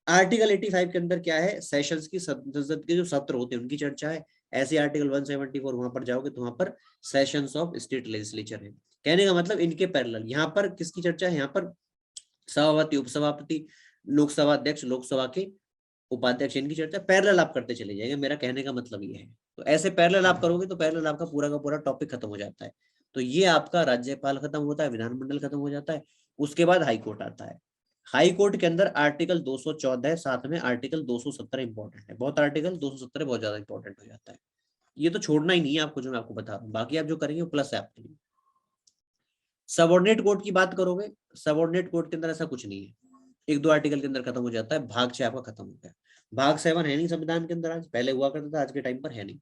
आर्टिकल 85 के अंदर क्या है, सेशंस की, संसद के जो सत्र होते हैं उनकी चर्चा है। ऐसे आर्टिकल 174 वहां पर जाओगे तो वहां पर सेशंस ऑफ स्टेट लेजिस्लेचर है। कहने का मतलब इनके पैरेलल यहाँ पर किसकी चर्चा है, यहाँ पर सभापति, उपसभापति, लोकसभा अध्यक्ष, लोकसभा के उपाध्यक्ष, इनकी चर्चा पैरेलल आप करते चले जाएंगे। मेरा कहने का मतलब ये है। तो ऐसे पैरेलल आप करोगे तो पैरेलल आपका पूरा का पूरा टॉपिक खत्म हो जाता है। तो ये आपका राज्यपाल खत्म होता है, विधानमंडल खत्म हो जाता है। उसके बाद हाई कोर्ट आता है। हाई कोर्ट के अंदर आर्टिकल 214 साथ में आर्टिकल 217 इंपॉर्टेंट है। बहुत आर्टिकल 217 बहुत ज्यादा इंपॉर्टेंट हो जाता है। ये तो छोड़ना ही नहीं है आपको, जो मैं आपको बता रहा हूँ। बाकी आप जो करेंगे वो प्लस है आपके लिए। सबऑर्डिनेट कोर्ट की बात करोगे, सबऑर्डिनेट कोर्ट के अंदर ऐसा कुछ नहीं है, एक दो आर्टिकल के अंदर खत्म हो जाता है। भाग 6 आपका खत्म हो गया। भाग 7 है नहीं संविधान के अंदर, आज पहले हुआ करता था, आज के टाइम पर है नहीं।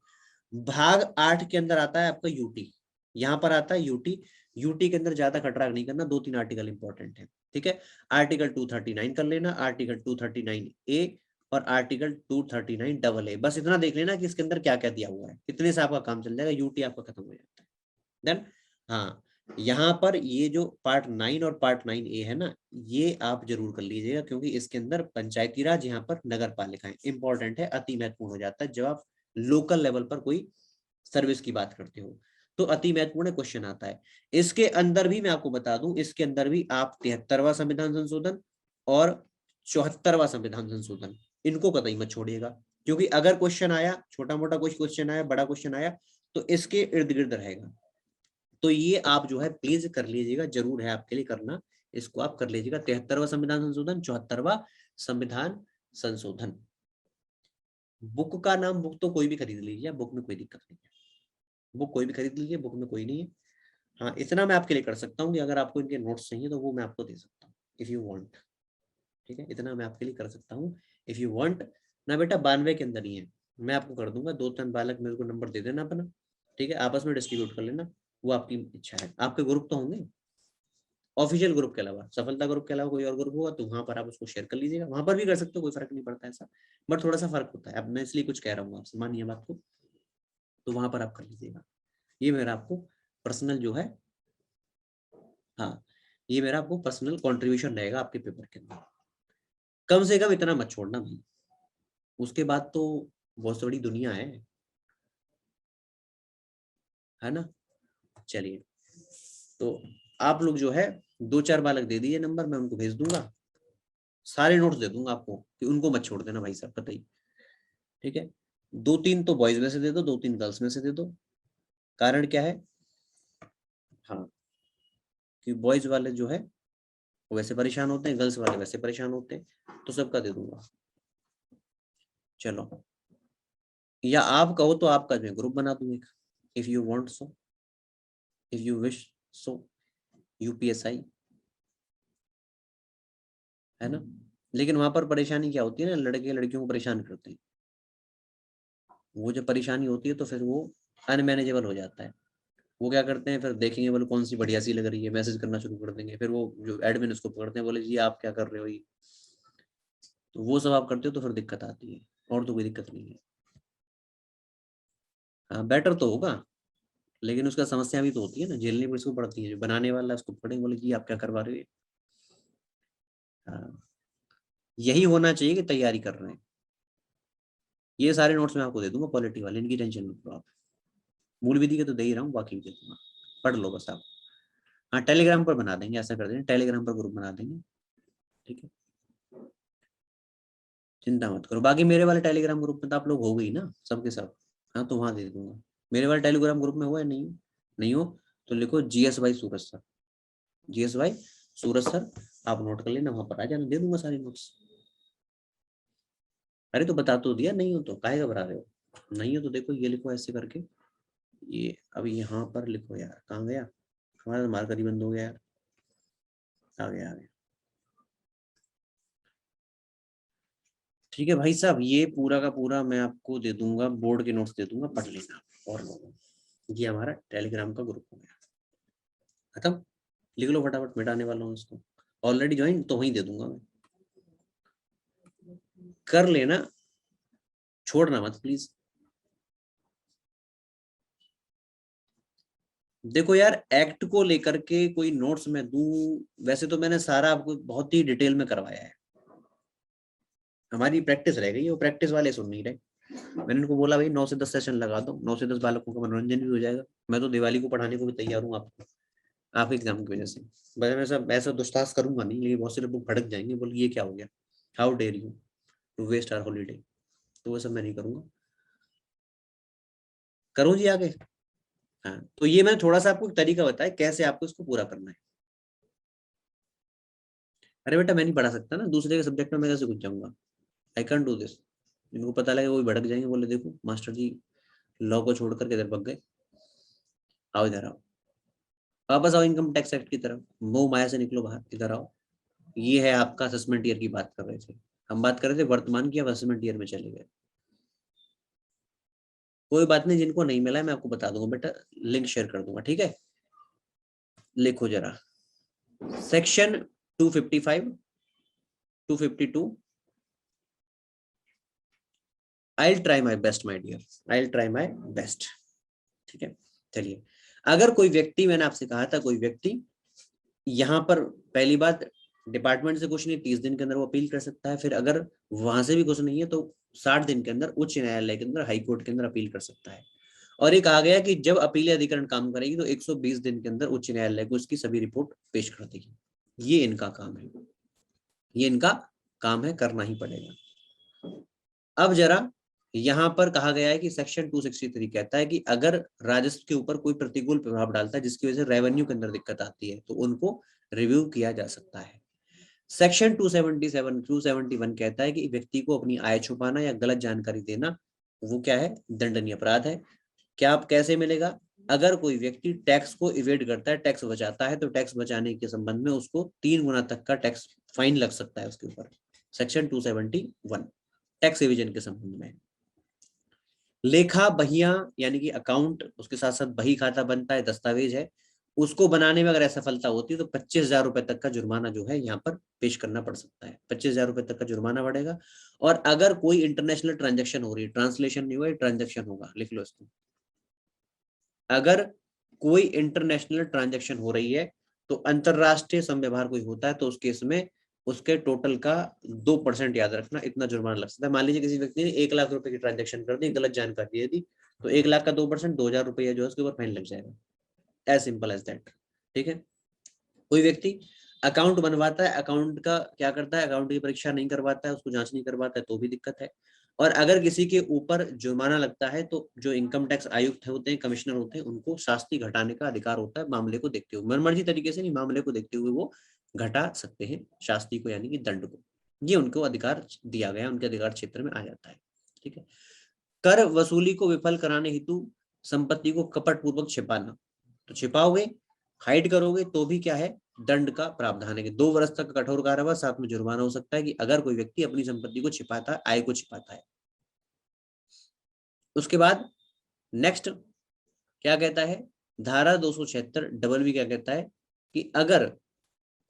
भाग 8 के अंदर आता है आपका यूटी, यहाँ पर आता है यूटी। यूटी के अंदर ज्यादा खटराग नहीं करना, 2-3 आर्टिकल इंपॉर्टेंट है। ठीक है, आर्टिकल 239 कर लेना, आर्टिकल 239A और आर्टिकल 239AA, बस इतना देख लेना कि इसके अंदर क्या क्या दिया हुआ है। इतने से आपका काम चल जाएगा, यूटी आपका खत्म हो जाता है। देन हाँ, यहाँ पर ये जो पार्ट 9 और पार्ट 9A है ना, ये आप जरूर कर लीजिएगा, क्योंकि इसके अंदर पंचायती राज, यहाँ पर नगर पालिकाएं इंपॉर्टेंट है, अति महत्वपूर्ण हो जाता है। जब आप लोकल लेवल पर कोई सर्विस की बात करते हो तो अति महत्वपूर्ण क्वेश्चन आता है। इसके अंदर भी मैं आपको बता दूं, इसके अंदर भी आप 73वां संविधान संशोधन और 74वां संविधान संशोधन, इनको कतई मत छोड़िएगा। क्योंकि अगर क्वेश्चन आया, छोटा मोटा कोई क्वेश्चन आया, बड़ा क्वेश्चन आया, तो इसके इर्द गिर्द रहेगा। तो ये आप जो है प्लीज कर लीजिएगा, जरूर है आपके लिए करना। इसको आप कर लीजिएगा, 73वां संविधान संशोधन, 74वां संविधान संशोधन। बुक का नाम, बुक तो कोई भी खरीद लीजिए, बुक में कोई दिक्कत नहीं है, बुक कोई भी खरीद लीजिए, बुक में कोई नहीं है। हाँ, इतना मैं आपके लिए कर सकता हूँ कि अगर आपको इनके नोट्स चाहिए तो वो मैं आपको दे सकता हूँ, इफ यू वांट। ठीक है, इतना मैं आपके लिए कर सकता हूँ, इफ यू वांट। ना बेटा 92 के अंदर ही है, मैं आपको कर दूंगा। 2-3 बालक मेरे को नंबर दे देना अपना, ठीक है, आपस में डिस्ट्रीब्यूट कर लेना, वो आपकी इच्छा है। आपके ग्रुप तो होंगे, ऑफिशियल ग्रुप के अलावा, सफलता ग्रुप के अलावा कोई और ग्रुप होगा तो वहां पर आप उसको शेयर कर लीजिएगा, वहां पर भी कर सकते हो, कोई फर्क नहीं पड़ता ऐसा। बट थोड़ा सा फर्क होता है, अब मैं इसलिए कुछ कह रहा हूँ आपसे, मानिए बात को, तो वहां पर आप कर लीजिएगा। ये मेरा आपको पर्सनल जो है, हाँ, ये मेरा आपको पर्सनल कॉन्ट्रीब्यूशन रहेगा आपके पेपर के अंदर। कम से कम इतना मत छोड़ना भाई, उसके बाद तो बहुत बड़ी दुनिया है ना। चलिए, तो आप लोग जो है 2-4 बालक दे दीजिए नंबर, मैं उनको भेज दूंगा, सारे नोट्स दे दूंगा आपको, कि उनको मत छोड़ देना भाई साहब, पता ही। ठीक है, 2-3 तो बॉयज में से दे दो, 2-3 गर्ल्स में से दे दो। कारण क्या है, हाँ, कि बॉयज वाले जो है वो वैसे परेशान होते हैं, गर्ल्स वाले वैसे परेशान होते हैं, तो सबका दे दूंगा। चलो, या आप कहो तो आपका जो ग्रुप बना दूं एक, if you want so, if you wish so, UPSI, है ना। लेकिन वहां पर परेशानी क्या होती है ना, लड़के लड़कियों को परेशान करते हैं, वो जब परेशानी होती है तो फिर वो अनमैनेजेबल हो जाता है। वो क्या करते हैं, फिर देखेंगे बोले कौन सी बढ़िया सी लग रही है, मैसेज करना शुरू कर देंगे, फिर वो जो एडमिन उसको पकड़ते हैं, बोले जी आप क्या कर रहे हो ये, तो वो सब आप करते हो तो फिर दिक्कत आती है, और तो कोई दिक्कत नहीं है। हाँ, बेटर तो होगा, लेकिन उसका समस्या भी तो होती है ना, झेलनी भी उसको पड़ती है। जो बनाने वाला है उसको पकड़ेंगे, बोले जी आप क्या करवा रहे हो ये। हाँ, यही होना चाहिए कि तैयारी कर रहे हैं। ये सारे नोट्स मैं आपको दे दूंगा पॉलिटी वाले, इनकी टेंशन मत लो आप। मूल विधि के तो दे ही रहा हूँ, बाकी भी दे दूंगा, पढ़ लो बस आप। हाँ, टेलीग्राम पर बना देंगे, ऐसा कर देंगे, टेलीग्राम पर ग्रुप बना देंगे। ठीक है, चिंता मत करो। बाकी मेरे वाले टेलीग्राम ग्रुप में तो आप लोग हो गई ना सबके सब। हाँ तो वहां दे दूंगा। मेरे वाले टेलीग्राम ग्रुप में हुआ है नहीं? नहीं हो तो लिखो GS भाई सूरज सर, GS भाई सूरज सर, आप नोट कर लेना, वहां पर आ जाना, दे दूंगा सारी नोट्स। अरे तो बता तो दिया, नहीं हो तो काहे घबरा रहे हो? नहीं हो तो देखो ये लिखो ऐसे करके, ये अभी यहाँ पर लिखो यार, कहाँ गया हमारा मार्कर ही बंद हो गया यार, आ गया आ गया। ठीक है भाई साहब, ये पूरा का पूरा मैं आपको दे दूंगा, बोर्ड के नोट्स दे दूंगा, पढ़ लेना और लोगों। ये हमारा टेलीग्राम का ग्रुप हो गया खत्म। लिख लो फटाफट, मिटाने वाला हूँ इसको। ऑलरेडी ज्वाइन तो वहीं दे दूंगा मैं, कर लेना, छोड़ना मत प्लीज। देखो यार, एक्ट को लेकर के कोई नोट्स मैं दूं, वैसे तो मैंने सारा आपको बहुत ही डिटेल में करवाया है, हमारी प्रैक्टिस रह गई, वो प्रैक्टिस वाले सुन नहीं रहे। मैंने उनको बोला भाई 9 से 10 सेशन लगा दो, 9 से 10 बालकों का मनोरंजन भी हो जाएगा। मैं तो दिवाली को पढ़ाने को भी तैयार हूँ आपको, आपके एग्जाम की वजह से। बस मैं सब ऐसा दुस्तास करूंगा नहीं, लेकिन बहुत से लोग भड़क जाएंगे, बोले ये क्या हो गया, how dare you to waste our holiday. तो वो सब मैं नहीं करूंगा। करूँ जी आगे? हाँ तो ये मैंने थोड़ा सा आपको तरीका बताया कैसे आपको इसको पूरा करना है। अरे बेटा मैं नहीं पढ़ा सकता ना, दूसरे के सब्जेक्ट में मैं कैसे घुस जाऊंगा? I can do this. इनको पता लगे वो भी भड़क जाएंगे, बोले देखो मास्टर जी लॉ को छोड़ करके इधर भग गए। आओ इधर आओ, वापस आओ इनकम टैक्स एक्ट की तरफ, मोह माया से निकलो बाहर, इधर आओ। ये है आपका असेसमेंट ईयर की बात कर रहे थे हम, बात कर रहे थे वर्तमान की, अब असेसमेंट ईयर में चले गए। कोई बात नहीं, जिनको नहीं मिला है मैं आपको बता दूंगा बेटा, लिंक शेयर कर दूंगा, ठीक है। लिखो जरा, section 255, 252, I will try my best my dear, I will try my best. ठीक है, चलिए। अगर कोई व्यक्ति, मैंने आपसे कहा था कोई व्यक्ति यहाँ पर, पहली बात डिपार्टमेंट से कुछ नहीं, 30 दिन के अंदर वो अपील कर सकता है। फिर अगर वहां से भी कुछ नहीं है तो 60 दिन के अंदर उच्च न्यायालय के अंदर, हाई कोर्ट के अंदर अपील कर सकता है। और ये कहा गया कि जब अपील अधिकरण काम करेगी तो 120 दिन के अंदर उच्च न्यायालय को इसकी सभी रिपोर्ट पेश कर देगी। ये इनका काम है, ये इनका काम है, करना ही पड़ेगा। अब जरा यहाँ पर कहा गया है कि सेक्शन 263 कहता है कि अगर राजस्व के ऊपर कोई प्रतिकूल प्रभाव डालता है जिसकी वजह से रेवेन्यू के अंदर दिक्कत आती है तो उनको रिव्यू किया जा सकता है। सेक्शन 277, 271 कहता है कि व्यक्ति को अपनी आय छुपाना या गलत जानकारी देना वो क्या है, दंडनीय अपराध है। क्या आप कैसे मिलेगा? अगर कोई व्यक्ति टैक्स को इवेड करता है, टैक्स बचाता है, तो टैक्स बचाने के संबंध में उसको 3 गुना तक का टैक्स फाइन लग सकता है उसके ऊपर। सेक्शन 271 टैक्स एविजन के संबंध में। लेखा बहियां यानी कि अकाउंट, उसके साथ साथ बही खाता बनता है, दस्तावेज है, उसको बनाने में अगर असफलता होती है तो 25,000 रुपए तक का जुर्माना जो है यहाँ पर पेश करना पड़ सकता है, 25,000 रुपए तक का जुर्माना पड़ेगा। और अगर कोई इंटरनेशनल ट्रांजेक्शन हो रही है, ट्रांसलेशन नहीं हुआ, ट्रांजेक्शन होगा, लिख लो इसको। अगर कोई इंटरनेशनल ट्रांजेक्शन हो रही है तो अंतरराष्ट्रीय संव्यवहार कोई होता है तो उस केस में उसके टोटल का 2% याद रखना, इतना जुर्माना लग सकता है। मान लीजिए किसी व्यक्ति ने 1 लाख रुपए की ट्रांजेक्शन कर दी, गलत जानकारी दे दी, तो 1 लाख का 2%, 2,000 रुपया जो है उसके ऊपर फाइन लग जाएगा। As simple as that. ठीक है। कोई व्यक्ति अकाउंट बनवाता है, अकाउंट का क्या करता है, अकाउंट की परीक्षा नहीं करवाता है, उसको जांच नहीं करवाता है तो भी दिक्कत है। और अगर किसी के ऊपर जुर्माना लगता है तो जो इनकम टैक्स आयुक्त होते हैं, कमिश्नर होते हैं, उनको शास्ति घटाने का अधिकार होता है, मामले को देखते हुए, मनमर्जी तरीके से नहीं, मामले को देखते हुए वो घटा सकते हैं शास्ति को, यानी कि दंड को। ये उनको अधिकार दिया गया, उनके अधिकार क्षेत्र में आ जाता है। ठीक है। कर वसूली को विफल कराने हेतु संपत्ति को कपट पूर्वक छिपाना, तो छिपाओगे, हाइड करोगे तो भी क्या है, दंड का प्रावधान है कि 2 वर्ष तक कठोर कारावास, साथ में जुर्माना हो सकता है कि अगर कोई व्यक्ति अपनी संपत्ति को छिपाता है, आय को छिपाता है। उसके बाद नेक्स्ट क्या कहता है, धारा 276 डबल बी क्या कहता है कि अगर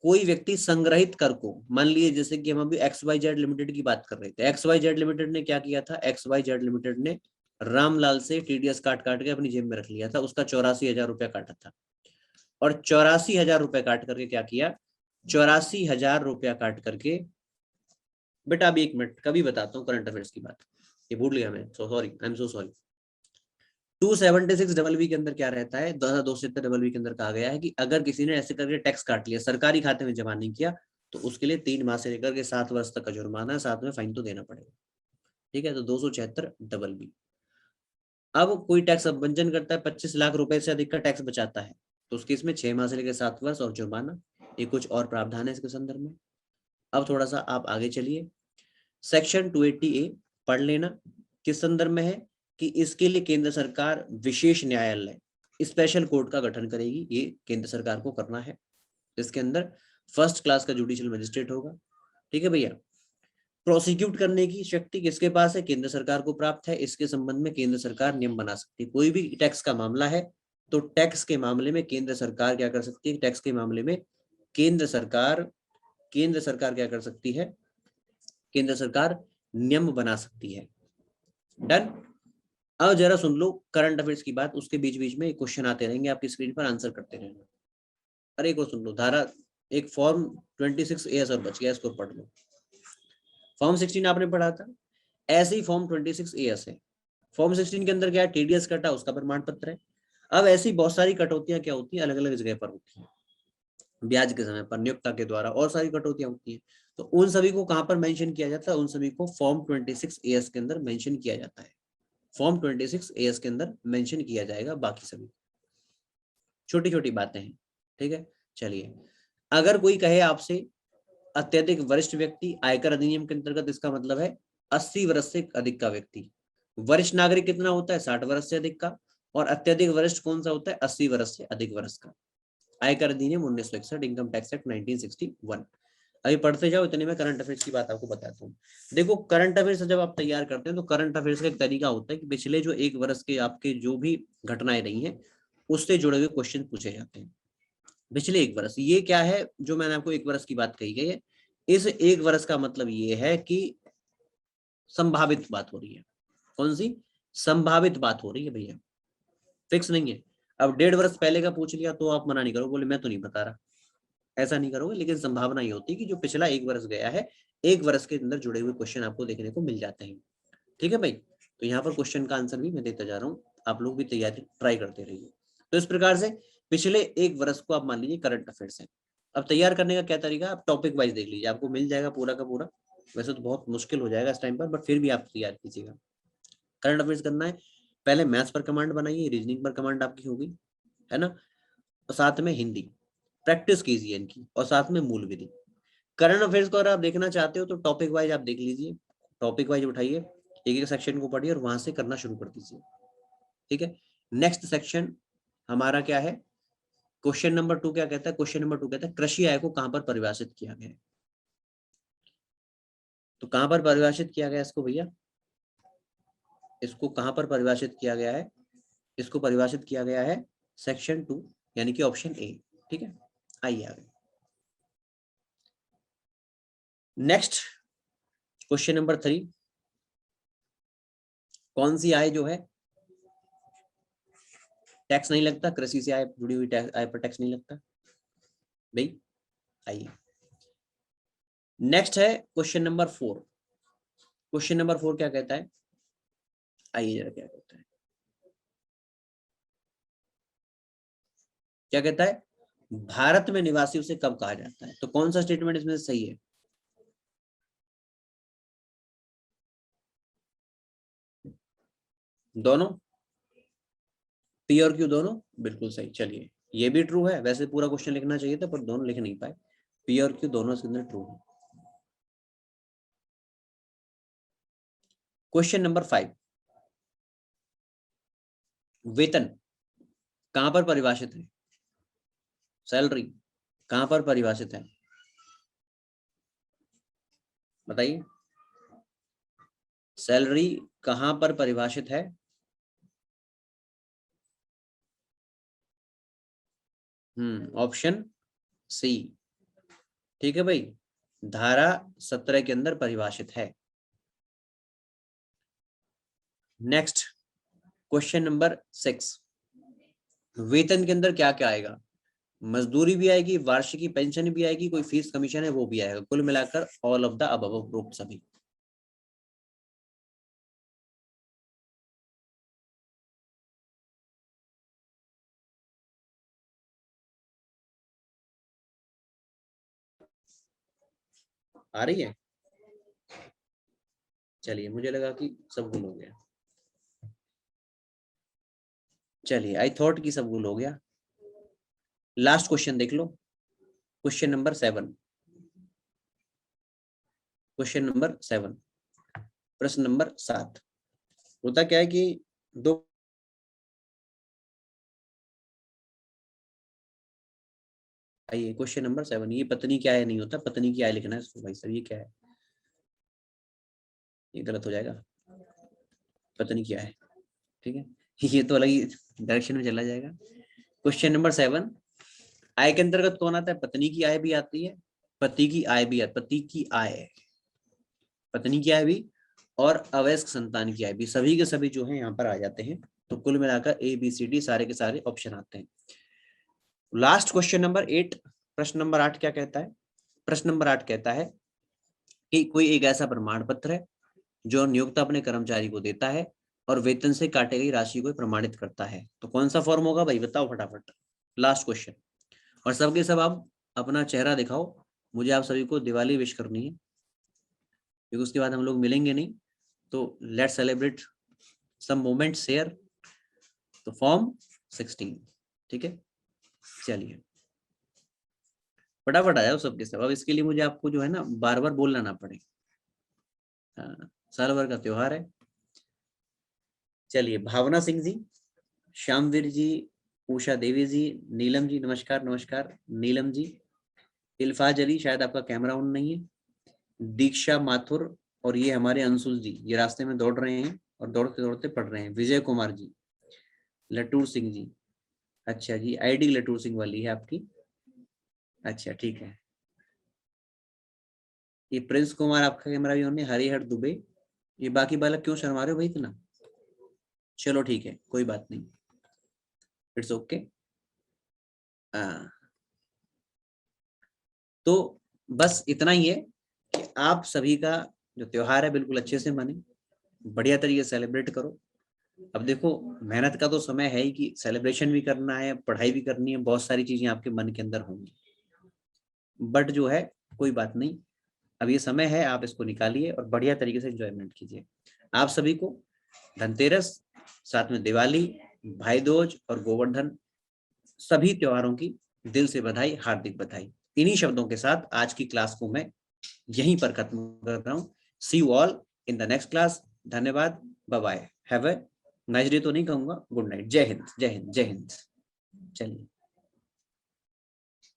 कोई व्यक्ति संग्रहित कर को, मान लीजिए जैसे कि हम अभी XYZ लिमिटेड की बात कर रहे थे, XYZ लिमिटेड ने क्या किया था, XYZ लिमिटेड ने रामलाल से TDS काट काट के अपनी जेब में रख लिया था, उसका 84,000 रुपया काटा था। और 84,000 रुपया काट करके क्या किया, 84,000 रुपया काट करके, बेटा अभी 1 मिनट, कभी बताता हूँ करंट अफेयर्स की बात, ये भूल गया मैं, so sorry, I am so sorry. 276 double B के अंदर क्या रहता है, 270 डबल बी के अंदर कहा गया है कि अगर किसी ने ऐसे करके टैक्स काट लिया, सरकारी खाते में जमा नहीं किया, तो उसके लिए 3 माह से लेकर के 7 वर्ष तक का जुर्माना है, साथ में फाइन तो देना पड़ेगा। ठीक है, तो 276 डबल बी। अब कोई टैक्स अवंजन करता है, 25 लाख रुपए से अधिक का टैक्स बचाता है, तो उस केस में 6 माह से लेकर 7 वर्ष और जुर्माना। ये कुछ और प्रावधान है इसके संदर्भ में। अब थोड़ा सा आप आगे चलिए, सेक्शन 280A पढ़ लेना। किस संदर्भ में है कि इसके लिए केंद्र सरकार विशेष न्यायालय, स्पेशल कोर्ट का गठन करेगी। ये केंद्र सरकार को करना है। इसके अंदर फर्स्ट क्लास का जुडिशियल मजिस्ट्रेट होगा। ठीक है भैया। प्रोसिक्यूट करने की शक्ति किसके पास है? केंद्र सरकार को प्राप्त है। इसके संबंध में केंद्र सरकार नियम बना सकती है। कोई भी टैक्स का मामला है तो टैक्स के मामले में केंद्र सरकार क्या कर सकती है? टैक्स के मामले में केंद्र सरकार क्या कर सकती है? केंद्र सरकार नियम बना सकती है। डन। अब जरा सुन लो करंट अफेयर्स की बात, उसके बीच बीच में क्वेश्चन आते रहेंगे आपकी स्क्रीन पर, आंसर करते रहना। अरे एक और सुन लो, धारा एक फॉर्म 26A और बच गया, इसको पढ़ लो। फॉर्म 16 आपने पढ़ा था, ऐसे ही फॉर्म 26A है। फॉर्म 16 के अंदर क्या है? टीडीएस कटा, उसका प्रमाण पत्र है। अब ऐसी बहुत सारी कटौतियां क्या होती हैं, अलग अलग जगह पर होती हैं। ब्याज के समय पर, नियोक्ता के द्वारा और सारी कटौतियां होती हैं। तो उन सभी को कहां पर मेंशन किया जाता है? उन सभी को फॉर्म 26A के अंदर मेंशन किया जाता है। फॉर्म 26A के अंदर मेंशन किया जाएगा। बाकी सभी छोटी छोटी बातें हैं। ठीक है, चलिए। अगर कोई कहे आपसे अत्यधिक वरिष्ठ व्यक्ति, आयकर अधिनियम के अंतर्गत इसका मतलब है 80 वर्ष से अधिक का व्यक्ति। वरिष्ठ नागरिक कितना होता है? 60 वर्ष से अधिक का। और अत्यधिक वरिष्ठ कौन सा होता है? 80 वर्ष से अधिक वर्ष का। आयकर अधिनियम 1961, इनकम टैक्स एक्ट 1961। अभी पढ़ते जाओ, इतने में करंट अफेयर्स की बात आपको बताता हूँ। देखो करंट अफेयर्स जब आप तैयार करते हैं तो करंट अफेयर्स का एक तरीका होता है कि पिछले जो 1 वर्ष के आपके जो भी घटनाएं रही हैं उससे जुड़े हुए क्वेश्चन पूछे जाते हैं। पिछले 1 वर्ष, ये क्या है जो मैंने आपको 1 वर्ष की बात कही गई है, इस 1 वर्ष का मतलब ये है कि संभावित बात हो रही है। कौन सी? संभावित बात हो रही है भैया, फिक्स नहीं है। अब 1.5 वर्ष पहले का पूछ लिया तो आप मना नहीं करो, बोले मैं तो नहीं बता रहा, ऐसा नहीं करोगे। लेकिन संभावना ये होती है कि जो पिछला 1 वर्ष गया है, 1 वर्ष के अंदर जुड़े हुए क्वेश्चन आपको देखने को मिल जाते हैं। ठीक है भाई, तो यहाँ पर क्वेश्चन का आंसर भी मैं देता जा रहा हूँ, आप लोग भी तैयारी ट्राई करते रहिए। तो इस प्रकार से पिछले 1 वर्ष को आप मान लीजिए करंट अफेयर्स है। अब तैयार करने का क्या तरीका? आप टॉपिक वाइज देख लीजिए, आपको मिल जाएगा पूरा का पूरा। वैसे तो बहुत मुश्किल हो जाएगा इस टाइम पर, बट फिर भी आप तैयार कीजिएगा। करंट अफेयर्स करना है, पहले मैथ्स पर कमांड बनाइए, रीजनिंग पर कमांड आपकी होगी, है ना, और साथ में हिंदी प्रैक्टिस कीजिए इनकी, और साथ में मूल विधि। करंट अफेयर्स को अगर आप देखना चाहते हो तो टॉपिक वाइज आप देख लीजिए, टॉपिक वाइज उठाइए, एक एक सेक्शन को पढ़िए और वहां से करना शुरू कर दीजिए। ठीक है, नेक्स्ट सेक्शन हमारा क्या है? क्वेश्चन नंबर 2 क्या कहता है? क्वेश्चन नंबर 2 कहता है कृषि आय को कहां पर परिभाषित किया गया है? तो कहां पर परिभाषित किया गया इसको भैया? इसको कहां पर परिभाषित किया गया है? इसको परिभाषित किया गया है सेक्शन 2, यानी कि ऑप्शन ए। ठीक है, आइए आगे। नेक्स्ट क्वेश्चन नंबर 3, कौन सी आय जो है टैक्स नहीं लगता? कृषि से आय जुड़ी हुई आय पर टैक्स नहीं लगता भाई। आइए, नेक्स्ट है क्वेश्चन नंबर 4। क्वेश्चन नंबर 4 क्या कहता है? आइए जरा, क्या कहता है? क्या कहता है? भारत में निवासी उसे कब कहा जाता है? तो कौन सा स्टेटमेंट इसमें सही है? दोनों, पी और क्यू दोनों बिल्कुल सही। चलिए, ये भी ट्रू है, वैसे पूरा क्वेश्चन लिखना चाहिए था पर दोनों लिख नहीं पाए। पी और क्यू दोनों इसके अंदर ट्रू है। क्वेश्चन नंबर 5, वेतन कहां पर परिभाषित है? सैलरी कहां पर परिभाषित है? बताइए, सैलरी कहां पर परिभाषित है? Option C. ठीक है भाई, धारा 17 के अंदर परिभाषित है। नेक्स्ट क्वेश्चन नंबर 6, वेतन के अंदर क्या क्या आएगा? मजदूरी भी आएगी, वार्षिकी पेंशन भी आएगी, कोई फीस कमीशन है वो भी आएगा, कुल मिलाकर ऑल ऑफ द अबव उपरोक्त सभी। आ रही है? चलिए, मुझे लगा कि सब गुल हो गया। चलिए, आई थॉट कि सब गुल हो गया। लास्ट क्वेश्चन देख लो, क्वेश्चन नंबर 7। क्वेश्चन नंबर 7, प्रश्न नंबर 7। होता क्या है कि दो, आइए क्वेश्चन नंबर 7, ये पत्नी क्या है नहीं होता, पत्नी क्या है लिखना है इसको भाई साहब। ये क्या है, ये गलत हो जाएगा, पत्नी क्या है, ठीक है। ये तो अलग ही डायरेक्शन में चला जाएगा। क्वेश्चन नंबर 7, आय के अंतर्गत कौन आता है? पत्नी की आय भी आती है, पति की आय भी आती, पति की आय, पत्नी की आय भी, और अवयस्क संतान की आय भी, सभी के सभी जो है यहाँ पर आ जाते हैं। तो कुल मिलाकर ABCD सारे के सारे ऑप्शन आते हैं। लास्ट क्वेश्चन नंबर 8, प्रश्न नंबर 8 क्या कहता है? प्रश्न नंबर 8 कहता है कि कोई एक ऐसा प्रमाण पत्र है जो नियोक्ता अपने कर्मचारी को देता है और वेतन से काटे गई राशि को प्रमाणित करता है। तो कौन सा फॉर्म होगा भाई, बताओ फटाफट। लास्ट क्वेश्चन, और सबके सब आप अपना चेहरा दिखाओ, मुझे आप सभी को दिवाली विश करनी है, क्योंकि उसके बाद हम लोग मिलेंगे नहीं। तो let's celebrate some moments here. तो फॉर्म 16, ठीक है। चलिए फटाफट आ जाओ सबके सब। अब इसके लिए मुझे आपको जो है ना बार बार बोलना ना पड़े। हाँ, साल भर का त्योहार है। चलिए, भावना सिंह जी, श्यामवीर जी, उषा देवी जी, नीलम जी, नमस्कार नमस्कार नीलम जी। इल्फाज अली, शायद आपका कैमरा ऑन नहीं है। दीक्षा माथुर, और ये हमारे अंशुल जी, ये रास्ते में दौड़ रहे हैं और दौड़ते दौड़ते पढ़ रहे हैं। विजय कुमार जी, लटूर सिंह जी, अच्छा जी, आईडी लटूर सिंह वाली है आपकी, अच्छा ठीक है। ये प्रिंस कुमार, आपका कैमरा भी ऑन है। हरिहर दुबे, ये बाकी बालक क्यों शर्मा रहे हो भाई इतना? चलो ठीक है, कोई बात नहीं, इट्स ओके। तो बस इतना ही है कि आप सभी का जो त्योहार है बिल्कुल अच्छे से मने, बढ़िया तरीके से सेलिब्रेट करो। अब देखो, मेहनत का तो समय है ही कि सेलिब्रेशन भी करना है, पढ़ाई भी करनी है, बहुत सारी चीजें आपके मन के अंदर होंगी, बट जो है कोई बात नहीं, अब ये समय है, आप इसको निकालिए और बढ़िया तरीके से एंजॉयमेंट कीजिए। आप सभी को धनतेरस, साथ में दिवाली, भाई दूज और गोवर्धन, सभी त्योहारों की दिल से बधाई, हार्दिक बधाई। इन्हीं शब्दों के साथ आज की क्लास को मैं यहीं पर खत्म कर रहा हूँ। See you all in the next class. धन्यवाद, bye bye, have a nice day तो नहीं कहूंगा, गुड नाइट, जय हिंद जय हिंद जय हिंद। चलिए।